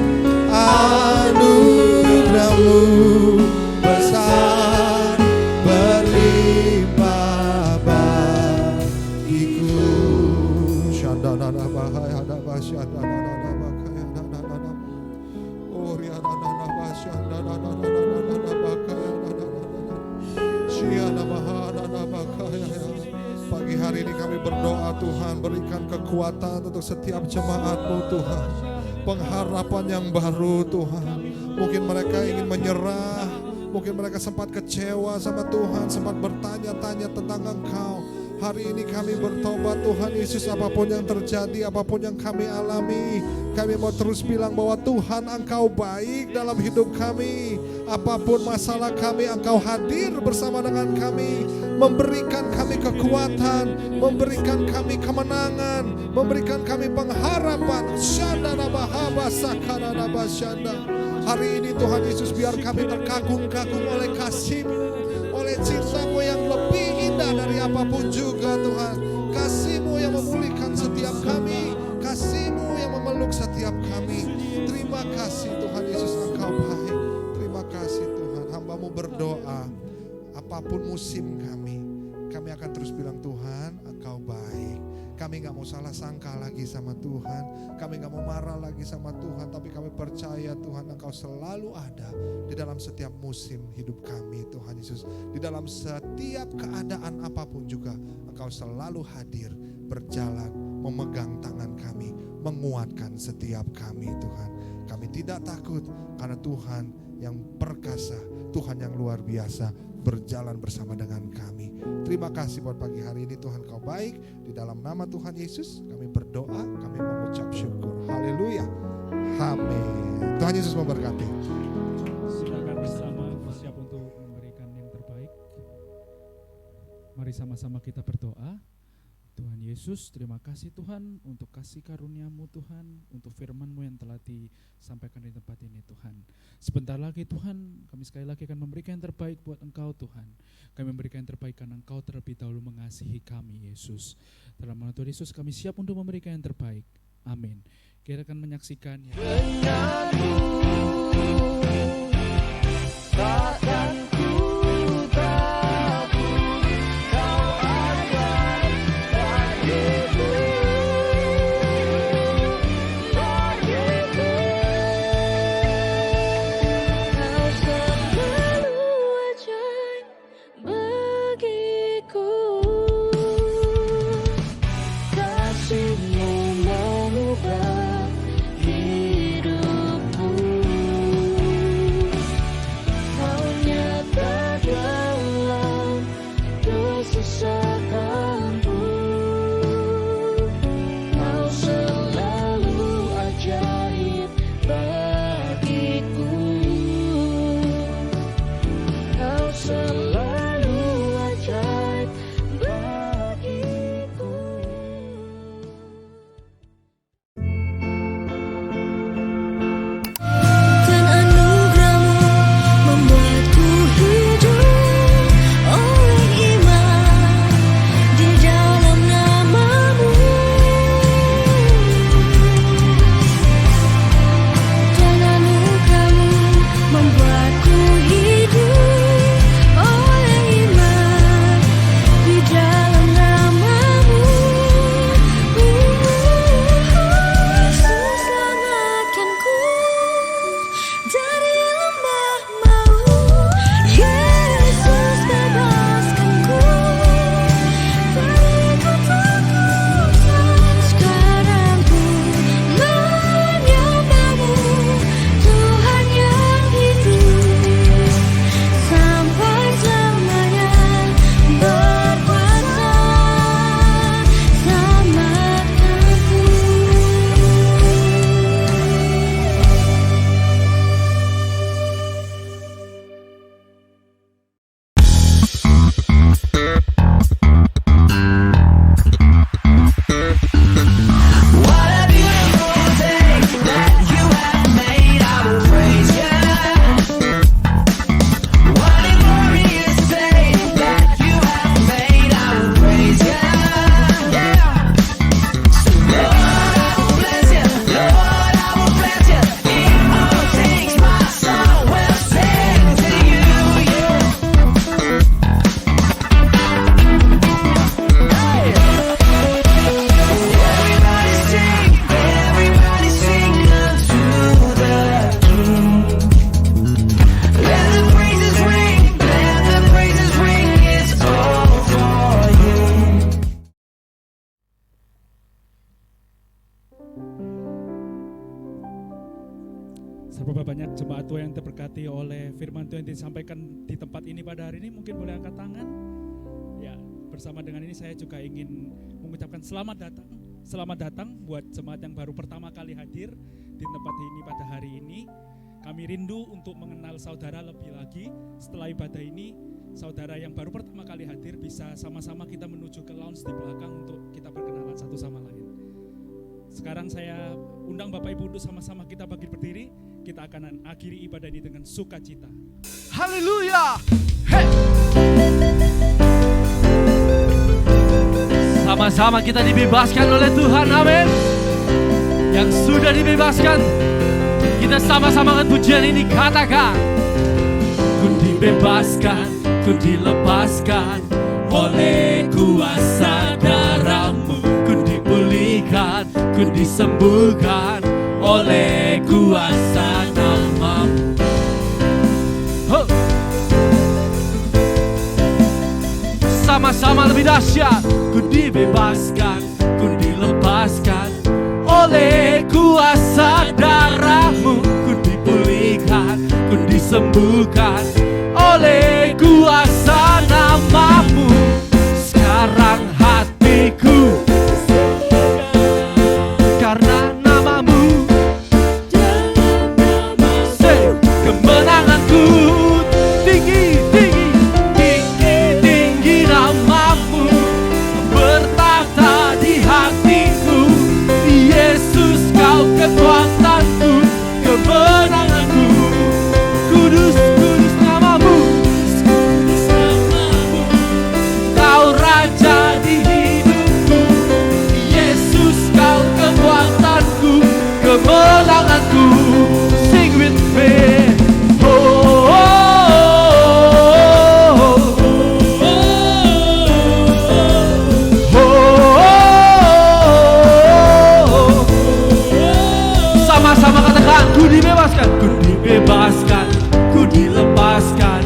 Anugerah-Mu besar berlimpah bagiku. Shandana bahaya ada basyana. Pagi hari ini kami berdoa Tuhan, berikan kekuatan untuk setiap jemaat-Mu Tuhan. Pengharapan yang baru Tuhan. Mungkin mereka ingin menyerah, mungkin mereka sempat kecewa sama Tuhan, sempat bertanya-tanya tentang Engkau. Hari ini kami bertobat Tuhan Yesus, apapun yang terjadi, apapun yang kami alami, kami mau terus bilang bahwa Tuhan Engkau baik dalam hidup kami. Apapun masalah kami, Engkau hadir bersama dengan kami, memberikan kami kekuatan, memberikan kami kemenangan, memberikan kami pengharapan. Hari ini Tuhan Yesus, biar kami terkagum-kagum oleh kasih-Mu, oleh cinta-Mu yang lebih indah dari apapun juga Tuhan. Kasih-Mu yang memulihkan setiap kami, kasih-Mu yang memeluk setiap kami. Terima kasih Tuhan Yesus, Engkau baik. Terima kasih Tuhan. Hamba-Mu berdoa, apapun musim kami akan terus bilang Tuhan Engkau baik. Kami gak mau salah sangka lagi sama Tuhan, kami gak mau marah lagi sama Tuhan, tapi kami percaya Tuhan Engkau selalu ada di dalam setiap musim hidup kami Tuhan Yesus. Di dalam setiap keadaan apapun juga Engkau selalu hadir, berjalan, memegang tangan kami, menguatkan setiap kami Tuhan. Kami tidak takut karena Tuhan yang perkasa, Tuhan yang luar biasa berjalan bersama dengan kami. Terima kasih buat pagi hari ini Tuhan, Kau baik. Di dalam nama Tuhan Yesus kami berdoa, kami mengucap syukur. Haleluya. Amin. Tuhan Yesus memberkati. Silakan bersama siap untuk memberikan yang terbaik. Mari sama-sama kita berdoa. Tuhan Yesus, terima kasih Tuhan untuk kasih karunia-Mu Tuhan, untuk firman-Mu yang telah disampaikan di tempat ini Tuhan. Sebentar lagi Tuhan, kami sekali lagi akan memberikan yang terbaik buat Engkau Tuhan. Kami memberikan yang terbaik karena Engkau terlebih dahulu mengasihi kami Yesus. Dalam nama Tuhan Yesus kami siap untuk memberikan yang terbaik. Amin. Kita akan menyaksikan ya. Seberapa banyak jemaat Tuhan yang terberkati oleh firman Tuhan yang disampaikan di tempat ini pada hari ini, mungkin boleh angkat tangan. Ya, bersama dengan ini saya juga ingin mengucapkan selamat datang. Selamat datang buat jemaat yang baru pertama kali hadir di tempat ini pada hari ini. Kami rindu untuk mengenal saudara lebih lagi. Setelah ibadah ini, saudara yang baru pertama kali hadir bisa sama-sama kita menuju ke lounge di belakang untuk kita berkenalan satu sama lain. Sekarang saya undang Bapak Ibu untuk sama-sama kita bangkit berdiri. Kita akan akhiri ibadah ini dengan sukacita. Haleluya. Hey. Sama-sama kita dibebaskan oleh Tuhan, amin. Yang sudah dibebaskan, kita sama-sama dengan pujian ini katakan, ku dibebaskan, ku dilepaskan oleh kuasa darah-Mu, ku dipulihkan, ku disembuhkan oleh kuasa nama-Mu. Sama-sama lebih dahsyat, ku dibebaskan, ku dilepaskan oleh kuasa darah-Mu, ku dipulihkan, ku disembuhkan disembuhkan oleh kuasa nama-Mu. Sekarang hatiku karena nama-Mu, say, kemenanganku tinggi, tinggi, tinggi, tinggi nama-Mu bertata di hatiku. Yesus, Kau kekuatanku, kemenanganku. Kudus, kudus nama-Mu, Kau Raja di hidupku. Yesus, Kau kekuatanku, kemenanganku. Sing with me. Oh, oh, oh, oh, oh. Sama-sama katakan, ku dibebaskan, ku dibebaskan, ku dilepaskan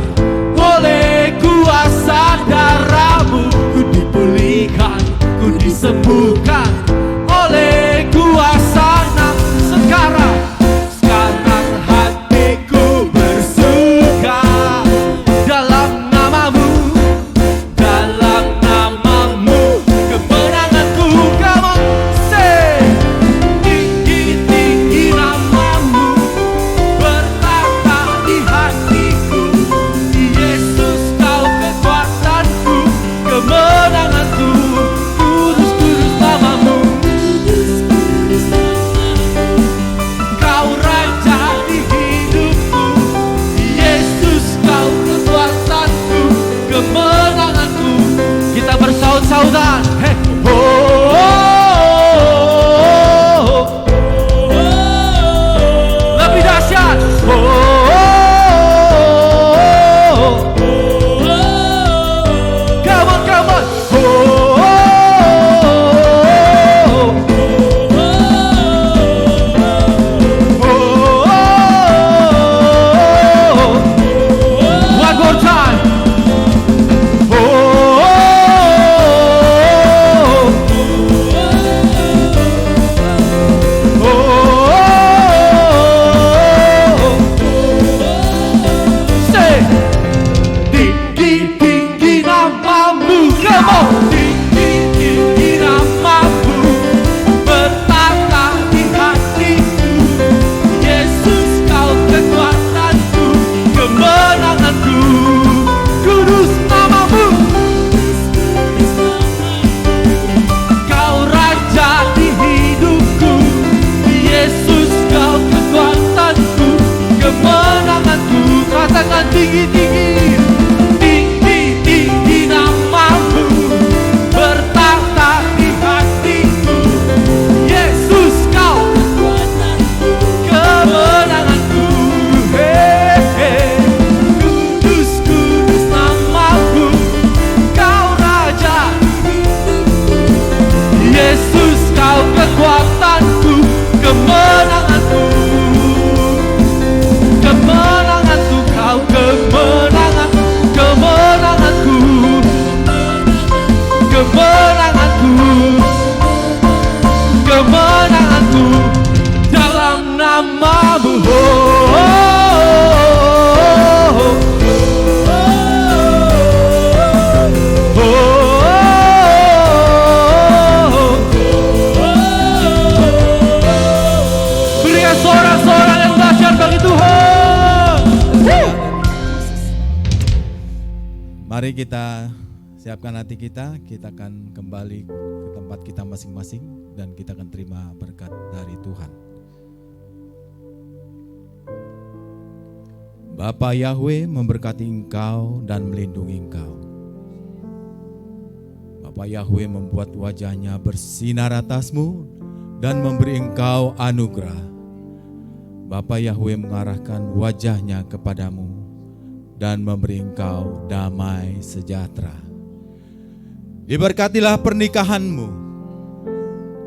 oleh kuasa darah-Mu. Ku dipulihkan, ku disembuhkan oleh kuasa nama. Sekarang hatiku bersuka dalam nama-Mu, dalam nama-Mu, kemenanganku. Come on, say, tinggi, tinggi nama-Mu bertata di hatiku. Yesus, Kau kekuatanku, kemenanganku. Kudus, kudus nama-Mu, Kau Raja di hidupku. Yesus, Kau kekuatanku, kemenanganku. Kita bersaut-sautan. Hey. Oh, oh, oh, oh. Lebih dahsyat. Oh, oh, oh. Come on, come on. Oh, oh, oh. One more time. Oh, say, tinggi, tinggi nama-Mu. Come on, tinggi, tinggi nama-Mu bertata di hatiku. Yesus, Kau kekuatanku, kemenanganku. Kudus nama-Mu, Kau Raja di hidupku. Yesus, Kau kekuatanku, kemenanganku. Katakan tinggi-tinggi, tinggi-tinggi nama-Mu bertata di hatiku. Yesus, Kau kekuatanku, kemenanganku. Hey, hey. Kudus, kudus nama-Mu, Kau Raja di hidupku. Yesus, Kau kekuatanku, kemenanganku. Kemenanganku, Kau kemenangan, kemenanganku, kemenanganku, kemenanganku dalam nama-Mu. Oh, oh, oh, oh, oh. Berikan sorak-sorak yang dahsyat bagi Tuhan. Mari kita siapkan hati kita akan kembali ke tempat kita masing-masing dan kita akan terima berkat dari Tuhan. Bapa Yahweh memberkati engkau dan melindungi engkau. Bapa Yahweh membuat wajahnya bersinar atasmu dan memberi engkau anugerah. Bapa Yahweh mengarahkan wajahnya kepadamu dan memberi engkau damai sejahtera. Diberkatilah pernikahanmu,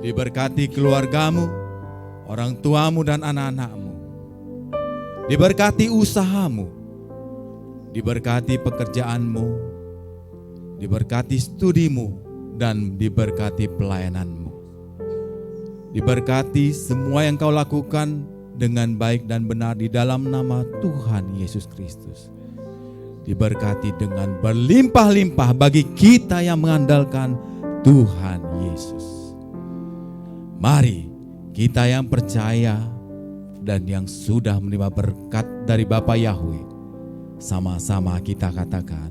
diberkati keluargamu, orang tuamu dan anak-anakmu. Diberkati usahamu, diberkati pekerjaanmu, diberkati studimu, dan diberkati pelayananmu. Diberkati semua yang kau lakukan dengan baik dan benar di dalam nama Tuhan Yesus Kristus. Diberkati dengan berlimpah-limpah bagi kita yang mengandalkan Tuhan Yesus. Mari kita yang percaya dan yang sudah menerima berkat dari Bapa Yahweh, sama-sama kita katakan,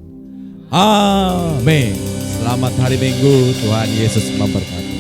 amin. Selamat hari Minggu, Tuhan Yesus memberkati.